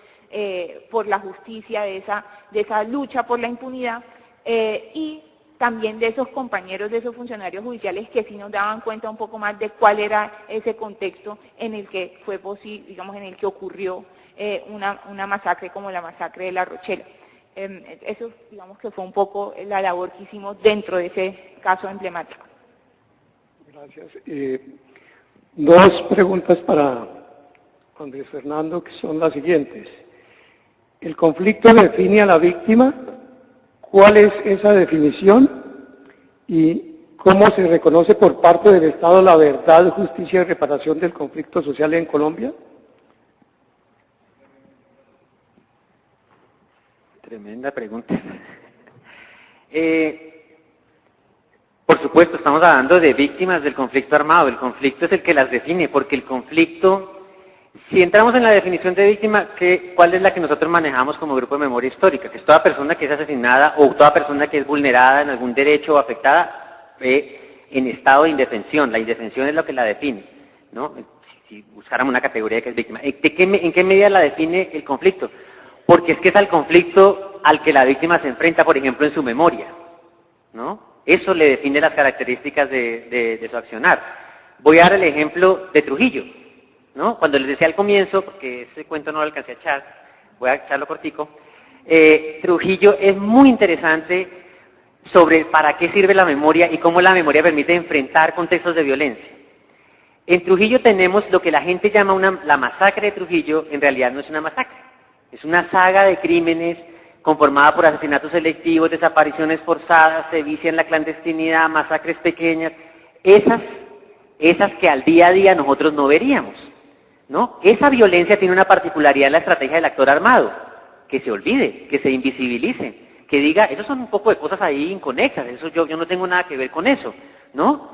por la justicia, de esa lucha por la impunidad, y también de esos compañeros, de esos funcionarios judiciales que sí nos daban cuenta un poco más de cuál era ese contexto en el que fue posible, digamos, en el que ocurrió una masacre como la masacre de La Rochela. Eso, digamos, que fue un poco la labor que hicimos dentro de ese caso emblemático. Gracias. Dos preguntas para Andrés Fernando, que son las siguientes. ¿El conflicto define a la víctima? ¿Cuál es esa definición? ¿Y cómo se reconoce por parte del Estado la verdad, justicia y reparación del conflicto social en Colombia? Tremenda pregunta. Por supuesto, estamos hablando de víctimas del conflicto armado. El conflicto es el que las define, porque el conflicto, si entramos en la definición de víctima, ¿cuál es la que nosotros manejamos como grupo de memoria histórica? Que es toda persona que es asesinada o toda persona que es vulnerada en algún derecho o afectada en estado de indefensión. La indefensión es lo que la define, ¿no? Si buscáramos una categoría que es víctima. ¿En qué medida la define el conflicto? Porque es que es al conflicto al que la víctima se enfrenta, por ejemplo, en su memoria, ¿no? Eso le define las características de su accionar. Voy a dar el ejemplo de Trujillo, ¿no? Cuando les decía al comienzo, porque ese cuento no lo alcancé a echar, voy a echarlo cortico. Trujillo es muy interesante sobre para qué sirve la memoria y cómo la memoria permite enfrentar contextos de violencia. En Trujillo tenemos lo que la gente llama la masacre de Trujillo, en realidad no es una masacre, es una saga de crímenes conformada por asesinatos selectivos, desapariciones forzadas, sevicia en la clandestinidad, masacres pequeñas, esas que al día a día nosotros no veríamos, ¿no? Esa violencia tiene una particularidad en la estrategia del actor armado, que se olvide, que se invisibilice, que diga, esos son un poco de cosas ahí inconexas, eso yo no tengo nada que ver con eso, ¿no?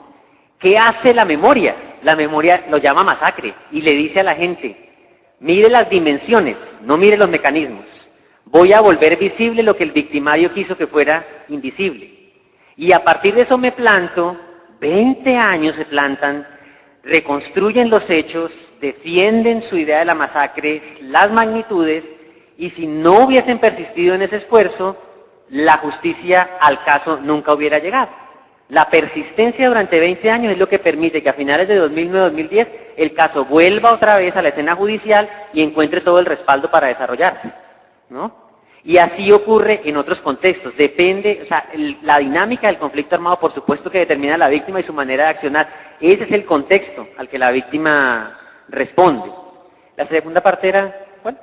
¿Qué hace la memoria? La memoria lo llama masacre y le dice a la gente, mire las dimensiones, no mire los mecanismos. Voy a volver visible lo que el victimario quiso que fuera invisible. Y a partir de eso me planto, 20 años se plantan, reconstruyen los hechos, defienden su idea de la masacre, las magnitudes, y si no hubiesen persistido en ese esfuerzo, la justicia al caso nunca hubiera llegado. La persistencia durante 20 años es lo que permite que a finales de 2009-2010 el caso vuelva otra vez a la escena judicial y encuentre todo el respaldo para desarrollarse, ¿no? Y así ocurre en otros contextos. Depende, o sea, la dinámica del conflicto armado por supuesto que determina a la víctima y su manera de accionar. Ese es el contexto al que la víctima responde. La segunda parte era, ¿cuál?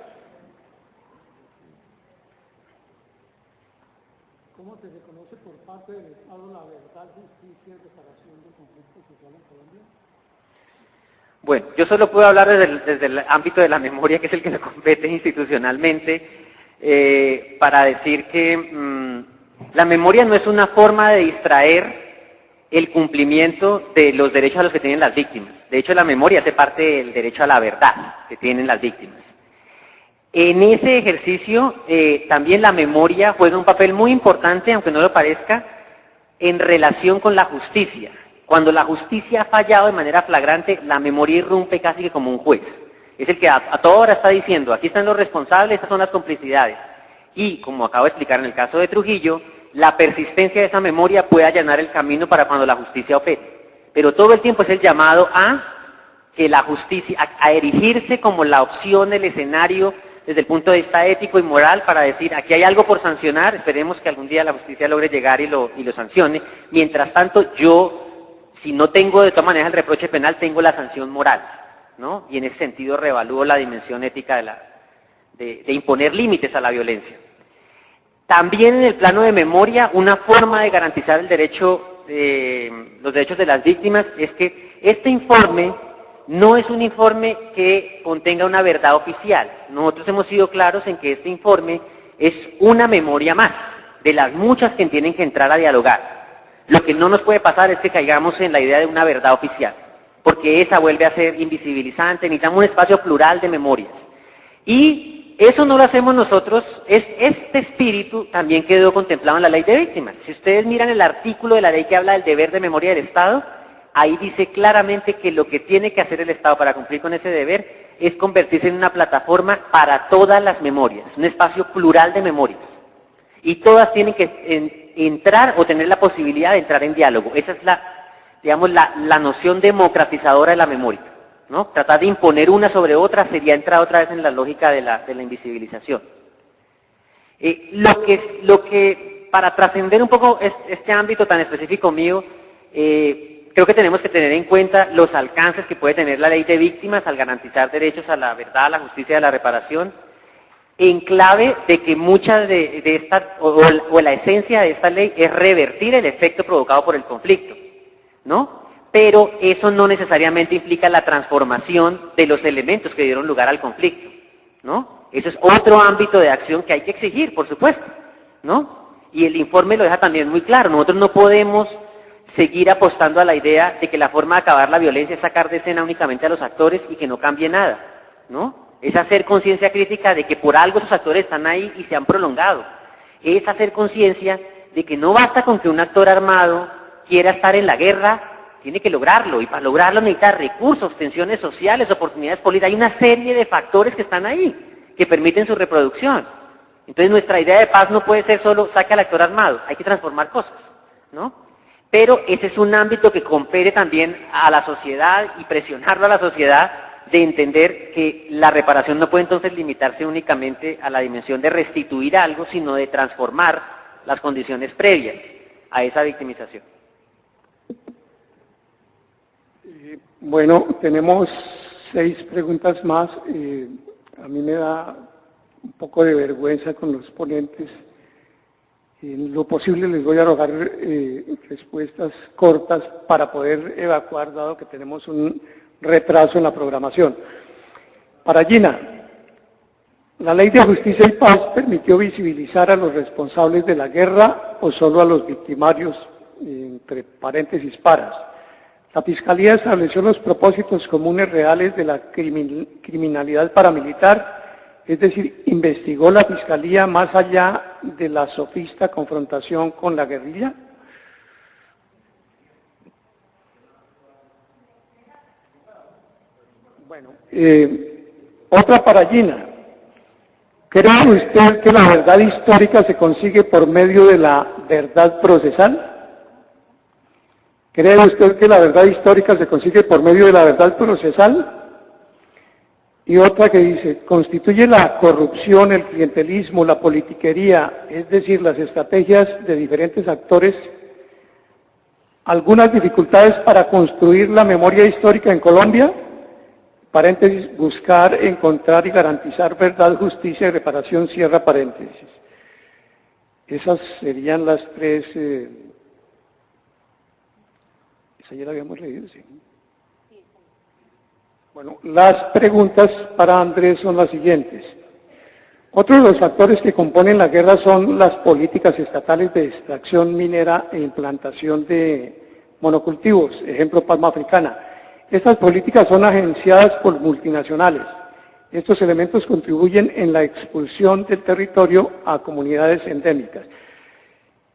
¿Cómo se reconoce por parte del Estado la verdad, justicia y reparación del conflicto social en Colombia? Bueno, yo solo puedo hablar desde el ámbito de la memoria, que es el que me compete institucionalmente, para decir que la memoria no es una forma de distraer el cumplimiento de los derechos a los que tienen las víctimas. De hecho, la memoria hace parte del derecho a la verdad que tienen las víctimas. En ese ejercicio, también la memoria juega un papel muy importante, aunque no lo parezca, en relación con la justicia. Cuando la justicia ha fallado de manera flagrante, la memoria irrumpe casi que como un juez. Es el que a toda hora está diciendo, aquí están los responsables, estas son las complicidades. Y, como acabo de explicar en el caso de Trujillo, la persistencia de esa memoria puede allanar el camino para cuando la justicia opere. Pero todo el tiempo es el llamado a que la justicia, a erigirse como la opción, el escenario, desde el punto de vista ético y moral, para decir, aquí hay algo por sancionar, esperemos que algún día la justicia logre llegar y lo sancione. Mientras tanto, yo, si no tengo de todas maneras el reproche penal, tengo la sanción moral, ¿no? Y en ese sentido reevalúo la dimensión ética de imponer límites a la violencia. También en el plano de memoria, una forma de garantizar el derecho, los derechos de las víctimas es que este informe no es un informe que contenga una verdad oficial. Nosotros hemos sido claros en que este informe es una memoria más, de las muchas que tienen que entrar a dialogar. Lo que no nos puede pasar es que caigamos en la idea de una verdad oficial, porque esa vuelve a ser invisibilizante, necesitamos un espacio plural de memorias. Y eso no lo hacemos nosotros, este espíritu también quedó contemplado en la Ley de Víctimas. Si ustedes miran el artículo de la ley que habla del deber de memoria del Estado, ahí dice claramente que lo que tiene que hacer el Estado para cumplir con ese deber es convertirse en una plataforma para todas las memorias, un espacio plural de memorias. Y todas tienen que entrar o tener la posibilidad de entrar en diálogo. Esa es la noción democratizadora de la memoria, ¿no? Tratar de imponer una sobre otra sería entrar otra vez en la lógica de la invisibilización. Lo que para trascender un poco este ámbito tan específico mío, creo que tenemos que tener en cuenta los alcances que puede tener la Ley de Víctimas al garantizar derechos a la verdad, a la justicia y a la reparación, en clave de que muchas de estas, o la esencia de esta ley es revertir el efecto provocado por el conflicto, ¿no? Pero eso no necesariamente implica la transformación de los elementos que dieron lugar al conflicto, ¿no? Eso es otro ámbito de acción que hay que exigir, por supuesto, ¿no? Y el informe lo deja también muy claro, nosotros no podemos seguir apostando a la idea de que la forma de acabar la violencia es sacar de escena únicamente a los actores y que no cambie nada, ¿no? Es hacer conciencia crítica de que por algo esos actores están ahí y se han prolongado. Es hacer conciencia de que no basta con que un actor armado quiera estar en la guerra, tiene que lograrlo, y para lograrlo necesita recursos, tensiones sociales, oportunidades políticas. Hay una serie de factores que están ahí, que permiten su reproducción. Entonces nuestra idea de paz no puede ser solo saque al actor armado, hay que transformar cosas, ¿no? pero ese es un ámbito que compete también a la sociedad y presionarlo a la sociedad de entender que la reparación no puede entonces limitarse únicamente a la dimensión de restituir algo, sino de transformar las condiciones previas a esa victimización. Bueno, tenemos 6 preguntas más. A mí me da un poco de vergüenza con los ponentes. En lo posible les voy a arrojar respuestas cortas para poder evacuar, dado que tenemos un retraso en la programación. Para Gina, ¿la Ley de Justicia y Paz permitió visibilizar a los responsables de la guerra o solo a los victimarios, entre paréntesis, paras? La Fiscalía estableció los propósitos comunes reales de la criminalidad paramilitar, es decir, investigó la Fiscalía más allá de la sofista confrontación con la guerrilla. Bueno, otra para Gina. ¿Cree usted que la verdad histórica se consigue por medio de la verdad procesal? ¿Cree usted que la verdad histórica se consigue por medio de la verdad procesal? Y otra que dice, ¿constituye la corrupción, el clientelismo, la politiquería, es decir, las estrategias de diferentes actores, algunas dificultades para construir la memoria histórica en Colombia? Paréntesis, buscar, encontrar y garantizar verdad, justicia y reparación, cierra paréntesis. Esas serían las 3... esa ya la habíamos leído, sí. Bueno, las preguntas para Andrés son las siguientes. Otros de los factores que componen la guerra son las políticas estatales de extracción minera e implantación de monocultivos, ejemplo palma africana. Estas políticas son agenciadas por multinacionales. Estos elementos contribuyen en la expulsión del territorio a comunidades endémicas.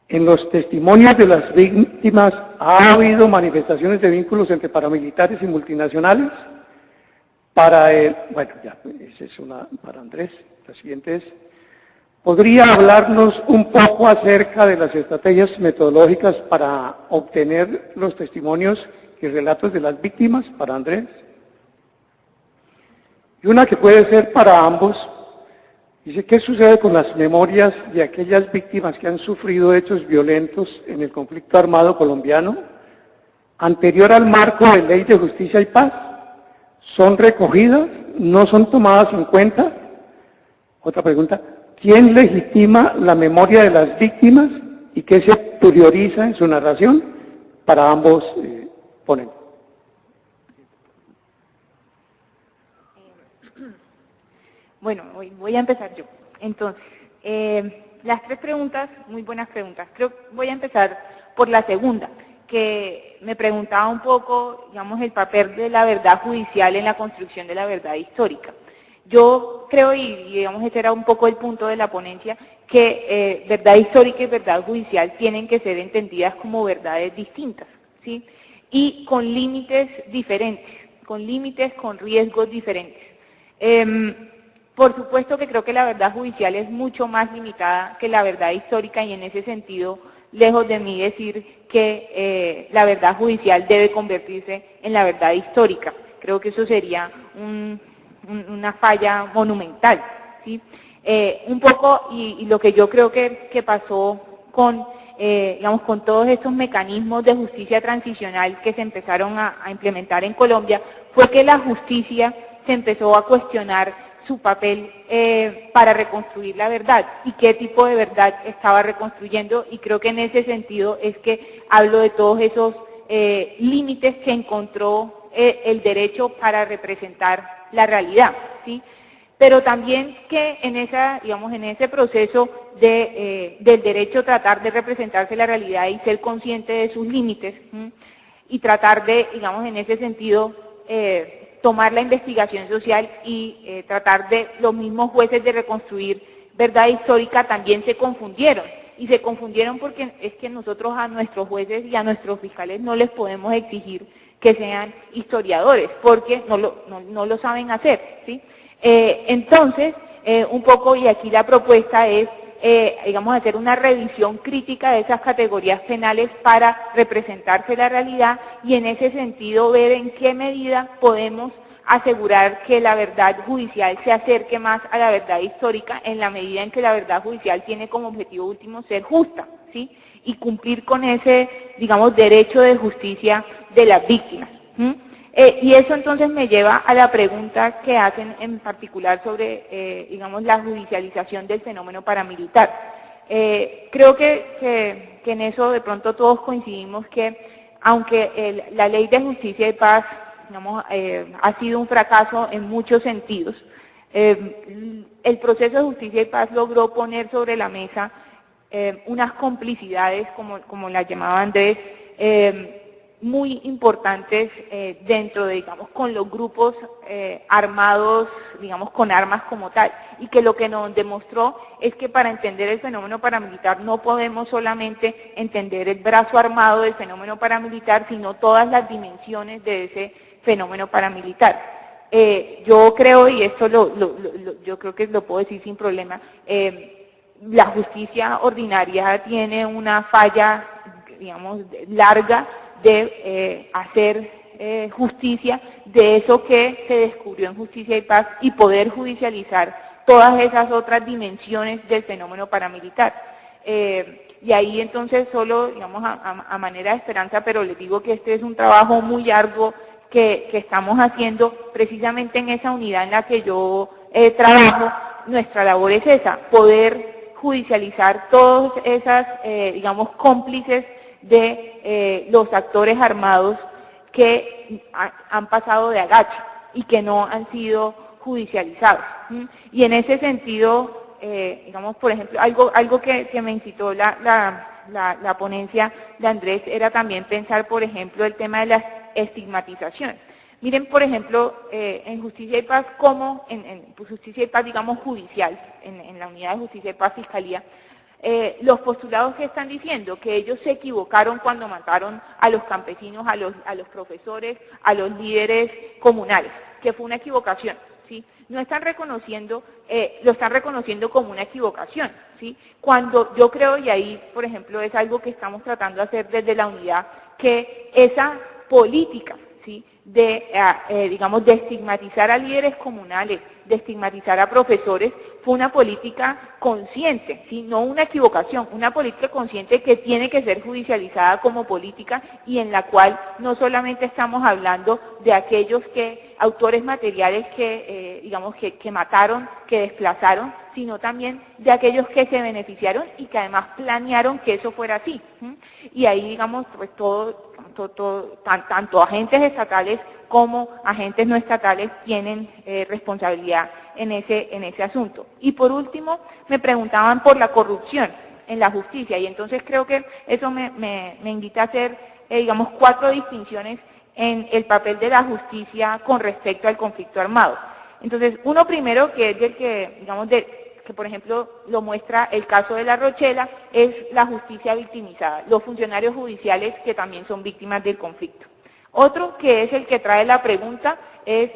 En los testimonios de las víctimas, ¿ha habido manifestaciones de vínculos entre paramilitares y multinacionales? Bueno, ya, esa es una para Andrés. La siguiente es, ¿podría hablarnos un poco acerca de las estrategias metodológicas para obtener los testimonios y relatos de las víctimas? Para Andrés. Y una que puede ser para ambos. Dice, ¿qué sucede con las memorias de aquellas víctimas que han sufrido hechos violentos en el conflicto armado colombiano anterior al marco de Ley de Justicia y Paz? ¿Son recogidas? ¿No son tomadas en cuenta? Otra pregunta, ¿quién legitima la memoria de las víctimas y qué se prioriza en su narración? Para ambos ponentes. Bueno, voy a empezar yo. Entonces, las 3 preguntas, muy buenas preguntas. Creo que voy a empezar por la segunda, que me preguntaba un poco, digamos, el papel de la verdad judicial en la construcción de la verdad histórica. Yo creo, y digamos, ese era un poco el punto de la ponencia, que verdad histórica y verdad judicial tienen que ser entendidas como verdades distintas, ¿sí? Y con límites diferentes, con riesgos diferentes. Por supuesto que creo que la verdad judicial es mucho más limitada que la verdad histórica y en ese sentido, lejos de mí decir que la verdad judicial debe convertirse en la verdad histórica. Creo que eso sería una falla monumental, ¿sí? Un poco, y lo que yo creo que pasó con, digamos, con todos estos mecanismos de justicia transicional que se empezaron a implementar en Colombia, fue que la justicia se empezó a cuestionar su papel para reconstruir la verdad y qué tipo de verdad estaba reconstruyendo, y creo que en ese sentido es que hablo de todos esos límites que encontró el derecho para representar la realidad, ¿sí? Pero también que en ese proceso del derecho tratar de representarse la realidad y ser consciente de sus límites, y tratar de, digamos, en ese sentido, tomar la investigación social y tratar de los mismos jueces de reconstruir verdad histórica también se confundieron. Y se confundieron porque es que nosotros a nuestros jueces y a nuestros fiscales no les podemos exigir que sean historiadores, porque no lo saben hacer, ¿sí? Entonces, un poco, y aquí la propuesta es digamos, hacer una revisión crítica de esas categorías penales para representarse la realidad y en ese sentido ver en qué medida podemos asegurar que la verdad judicial se acerque más a la verdad histórica en la medida en que la verdad judicial tiene como objetivo último ser justa, ¿sí? Y cumplir con ese, digamos, derecho de justicia de las víctimas. Y eso entonces me lleva a la pregunta que hacen en particular sobre, digamos, la judicialización del fenómeno paramilitar. Creo que en eso de pronto todos coincidimos que, aunque la Ley de Justicia y Paz, digamos, ha sido un fracaso en muchos sentidos, el proceso de Justicia y Paz logró poner sobre la mesa unas complicidades, como las llamaba Andrés, muy importantes dentro de, digamos, con los grupos armados, digamos, con armas como tal, y que lo que nos demostró es que para entender el fenómeno paramilitar no podemos solamente entender el brazo armado del fenómeno paramilitar, sino todas las dimensiones de ese fenómeno paramilitar. Yo creo, y esto yo creo que lo puedo decir sin problema, la justicia ordinaria tiene una falla, digamos, larga de hacer justicia de eso que se descubrió en Justicia y Paz y poder judicializar todas esas otras dimensiones del fenómeno paramilitar. Y ahí entonces solo, digamos, a manera de esperanza, pero les digo que este es un trabajo muy arduo que estamos haciendo precisamente en esa unidad en la que yo trabajo. Nuestra labor es esa, poder judicializar todas esas, digamos, cómplices de los actores armados que han pasado de agache y que no han sido judicializados. Y en ese sentido, digamos, por ejemplo, algo que me incitó la ponencia de Andrés era también pensar, por ejemplo, el tema de las estigmatizaciones. Miren, por ejemplo, en Justicia y Paz, como en Justicia y Paz, digamos, judicial, en la unidad de Justicia y Paz, Fiscalía, los postulados que están diciendo que ellos se equivocaron cuando mataron a los campesinos, a los profesores, a los líderes comunales, que fue una equivocación, ¿sí? No están reconociendo, lo están reconociendo como una equivocación, ¿sí? Cuando yo creo, y ahí, por ejemplo, es algo que estamos tratando de hacer desde la unidad, que esa política, ¿sí?, de, digamos, de estigmatizar a líderes comunales, de estigmatizar a profesores, fue una política consciente, ¿sí?, no una equivocación, una política consciente que tiene que ser judicializada como política y en la cual no solamente estamos hablando de aquellos autores materiales que, digamos, que mataron, que desplazaron, sino también de aquellos que se beneficiaron y que además planearon que eso fuera así. Y ahí, digamos, pues tanto agentes estatales como agentes no estatales tienen responsabilidad en ese asunto. Y por último, me preguntaban por la corrupción en la justicia, y entonces creo que eso me invita a hacer, digamos, 4 distinciones en el papel de la justicia con respecto al conflicto armado. Entonces, uno primero, que es del que, digamos, que por ejemplo lo muestra el caso de La Rochela, es la justicia victimizada, los funcionarios judiciales que también son víctimas del conflicto. Otro, que es el que trae la pregunta, es,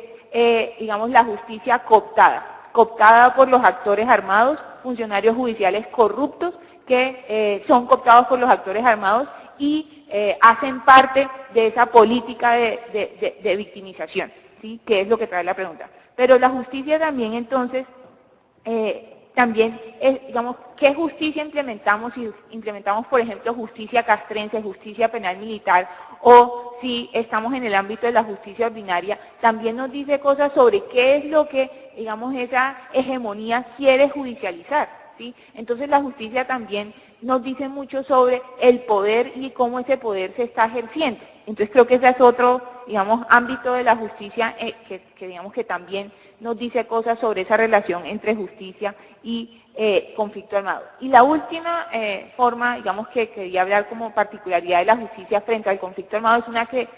digamos, la justicia cooptada por los actores armados, funcionarios judiciales corruptos que son cooptados por los actores armados y hacen parte de esa política de victimización, ¿sí?, que es lo que trae la pregunta. Pero la justicia también, entonces, también es, digamos, ¿qué justicia implementamos? Si implementamos, por ejemplo, justicia castrense, justicia penal militar, o si estamos en el ámbito de la justicia ordinaria, también nos dice cosas sobre qué es lo que, digamos, esa hegemonía quiere judicializar, ¿sí? Entonces la justicia también nos dice mucho sobre el poder y cómo ese poder se está ejerciendo. Entonces creo que ese es otro, digamos, ámbito de la justicia que digamos que también nos dice cosas sobre esa relación entre justicia y conflicto armado. Y la última forma, digamos, que quería hablar como particularidad de la justicia frente al conflicto armado es una que,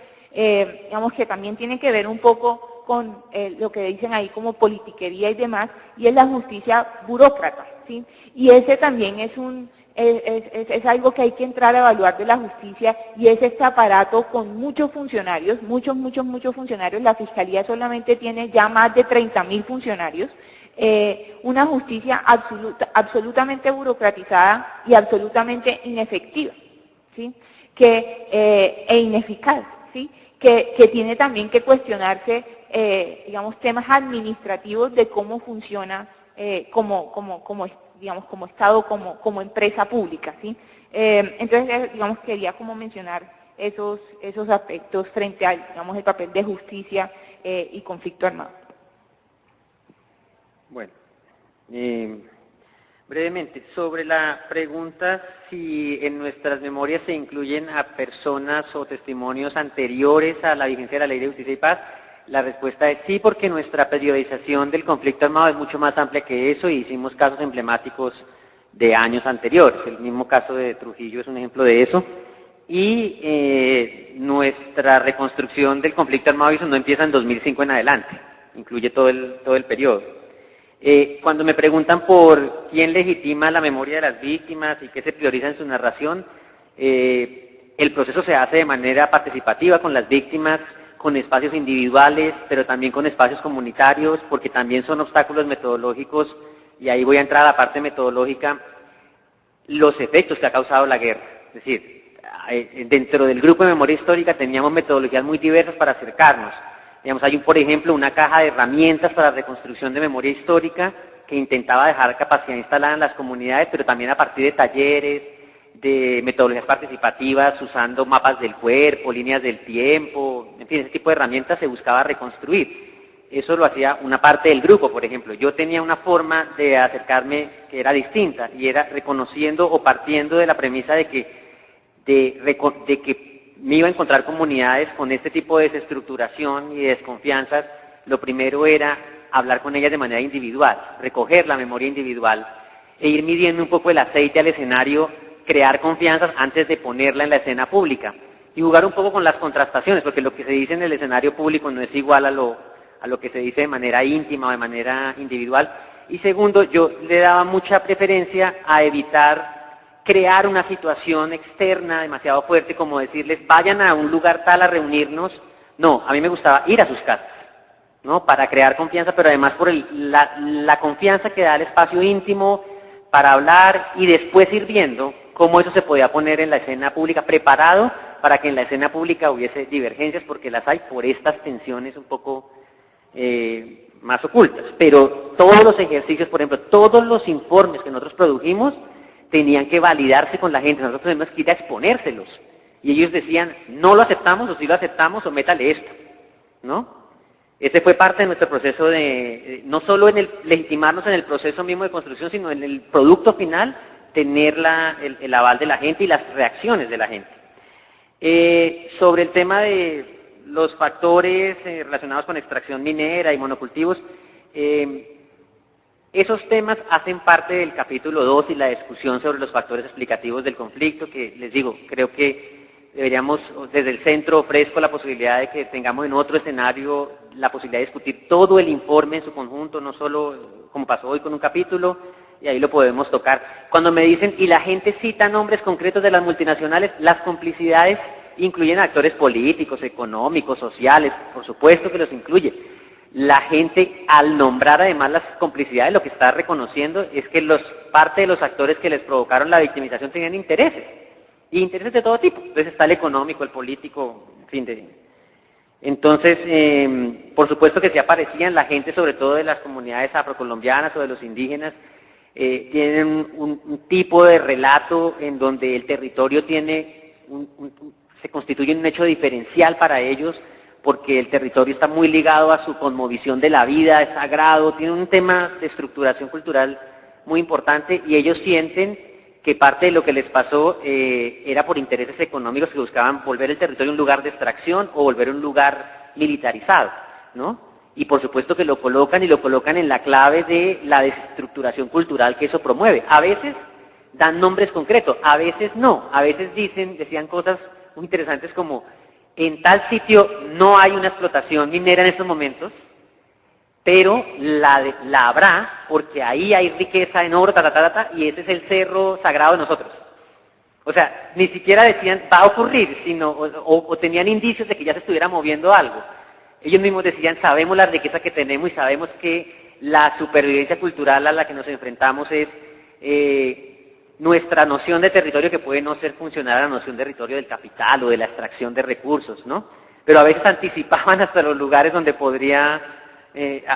digamos, que también tiene que ver un poco con lo que dicen ahí como politiquería y demás, y es la justicia burócrata, ¿sí? Y ese también es es algo que hay que entrar a evaluar de la justicia, y es este aparato con muchos funcionarios, muchos funcionarios. La Fiscalía solamente tiene ya más de 30.000 funcionarios, una justicia absolutamente burocratizada y absolutamente inefectiva, ¿sí? E ineficaz, ¿sí? Que tiene también que cuestionarse, digamos, temas administrativos de cómo funciona digamos, como Estado, como empresa pública, ¿sí? Entonces, digamos, quería como mencionar esos aspectos frente al, digamos, el papel de justicia y conflicto armado. Bueno, brevemente, sobre la pregunta si en nuestras memorias se incluyen a personas o testimonios anteriores a la vigencia de la Ley de Justicia y Paz, la respuesta es sí, porque nuestra periodización del conflicto armado es mucho más amplia que eso y hicimos casos emblemáticos de años anteriores. El mismo caso de Trujillo es un ejemplo de eso. Y nuestra reconstrucción del conflicto armado no empieza en 2005 en adelante, incluye todo el periodo. Cuando me preguntan por quién legitima la memoria de las víctimas y qué se prioriza en su narración, el proceso se hace de manera participativa con las víctimas, con espacios individuales, pero también con espacios comunitarios, porque también son obstáculos metodológicos, y ahí voy a entrar a la parte metodológica, los efectos que ha causado la guerra. Es decir, dentro del grupo de memoria histórica teníamos metodologías muy diversas para acercarnos. Digamos, hay, por ejemplo, una caja de herramientas para reconstrucción de memoria histórica que intentaba dejar capacidad instalada en las comunidades, pero también a partir de talleres, de metodologías participativas, usando mapas del cuerpo, líneas del tiempo, en fin, ese tipo de herramientas se buscaba reconstruir. Eso lo hacía una parte del grupo, por ejemplo. Yo tenía una forma de acercarme que era distinta, y era reconociendo o partiendo de la premisa de que me iba a encontrar comunidades con este tipo de desestructuración y de desconfianzas. Lo primero era hablar con ellas de manera individual, recoger la memoria individual e ir midiendo un poco el aceite al escenario, crear confianzas antes de ponerla en la escena pública y jugar un poco con las contrastaciones, porque lo que se dice en el escenario público no es igual a lo que se dice de manera íntima o de manera individual. Y segundo, yo le daba mucha preferencia a evitar crear una situación externa demasiado fuerte, como decirles, vayan a un lugar tal a reunirnos. No, a mí me gustaba ir a sus casas, ¿no? Para crear confianza, pero además por la confianza que da el espacio íntimo para hablar y después ir viendo cómo eso se podía poner en la escena pública, preparado para que en la escena pública hubiese divergencias, porque las hay por estas tensiones un poco más ocultas. Pero todos los ejercicios, por ejemplo, todos los informes que nosotros produjimos, tenían que validarse con la gente, nosotros teníamos que ir a exponérselos. Y ellos decían, no lo aceptamos, o sí lo aceptamos, o métale esto, ¿no? Ese fue parte de nuestro proceso de, no solo en el legitimarnos en el proceso mismo de construcción, sino en el producto final, tener el aval de la gente y las reacciones de la gente. Sobre el tema de los factores relacionados con extracción minera y monocultivos, esos temas hacen parte del capítulo 2 y la discusión sobre los factores explicativos del conflicto, que les digo, creo que deberíamos, desde el centro ofrezco la posibilidad de que tengamos en otro escenario la posibilidad de discutir todo el informe en su conjunto, no solo como pasó hoy con un capítulo, y ahí lo podemos tocar. Cuando me dicen, y la gente cita nombres concretos de las multinacionales, las complicidades incluyen actores políticos, económicos, sociales, por supuesto que los incluye. La gente, al nombrar además las complicidades, lo que está reconociendo es que parte de los actores que les provocaron la victimización tenían intereses, y intereses de todo tipo. Entonces está el económico, el político, en fin. Entonces, por supuesto que sí aparecían la gente, sobre todo de las comunidades afrocolombianas o de los indígenas, tienen un tipo de relato en donde el territorio se constituye un hecho diferencial para ellos, porque el territorio está muy ligado a su cosmovisión de la vida, es sagrado, tiene un tema de estructuración cultural muy importante, y ellos sienten que parte de lo que les pasó era por intereses económicos que buscaban volver el territorio un lugar de extracción o volver un lugar militarizado, ¿no? Y por supuesto que lo colocan en la clave de la desestructuración cultural que eso promueve. A veces dan nombres concretos, a veces no, a veces decían cosas muy interesantes como, en tal sitio no hay una explotación minera en estos momentos, pero la habrá porque ahí hay riqueza en oro, y ese es el cerro sagrado de nosotros. O sea, ni siquiera decían va a ocurrir, sino o tenían indicios de que ya se estuviera moviendo algo. Ellos mismos decían, sabemos la riqueza que tenemos y sabemos que la supervivencia cultural a la que nos enfrentamos es nuestra noción de territorio, que puede no ser funcional a la noción de territorio del capital o de la extracción de recursos, ¿no? Pero a veces anticipaban hasta los lugares donde podría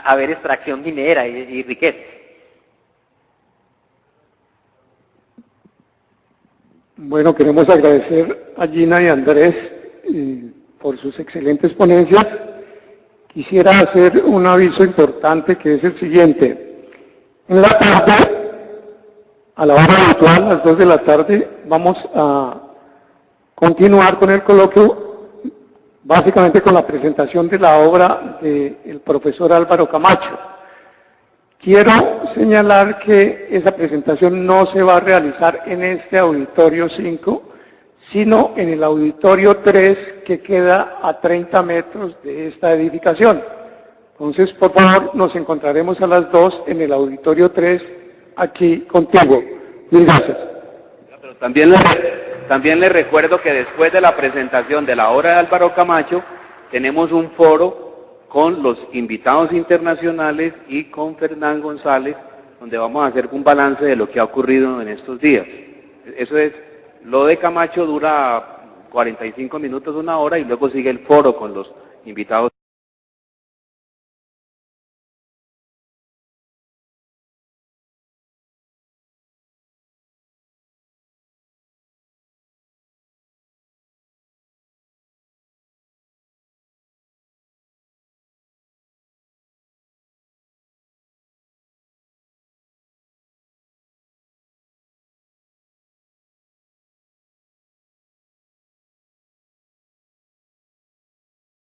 haber extracción minera y riqueza. Bueno, queremos agradecer a Gina y a Andrés por sus excelentes ponencias. Quisiera hacer un aviso importante, que es el siguiente. En la tarde, a la hora habitual, a las 2 de la tarde, vamos a continuar con el coloquio, básicamente con la presentación de la obra del profesor Álvaro Camacho. Quiero señalar que esa presentación no se va a realizar en este auditorio 5, sino en el auditorio 3, que queda a 30 metros de esta edificación. Entonces, por favor, nos encontraremos a las 2 en el auditorio 3, aquí contigo. Mil gracias. Pero también les recuerdo que después de la presentación de la obra de Álvaro Camacho, tenemos un foro con los invitados internacionales y con Fernán González, donde vamos a hacer un balance de lo que ha ocurrido en estos días. Eso es, lo de Camacho dura 45 minutos, una hora, y luego sigue el foro con los invitados.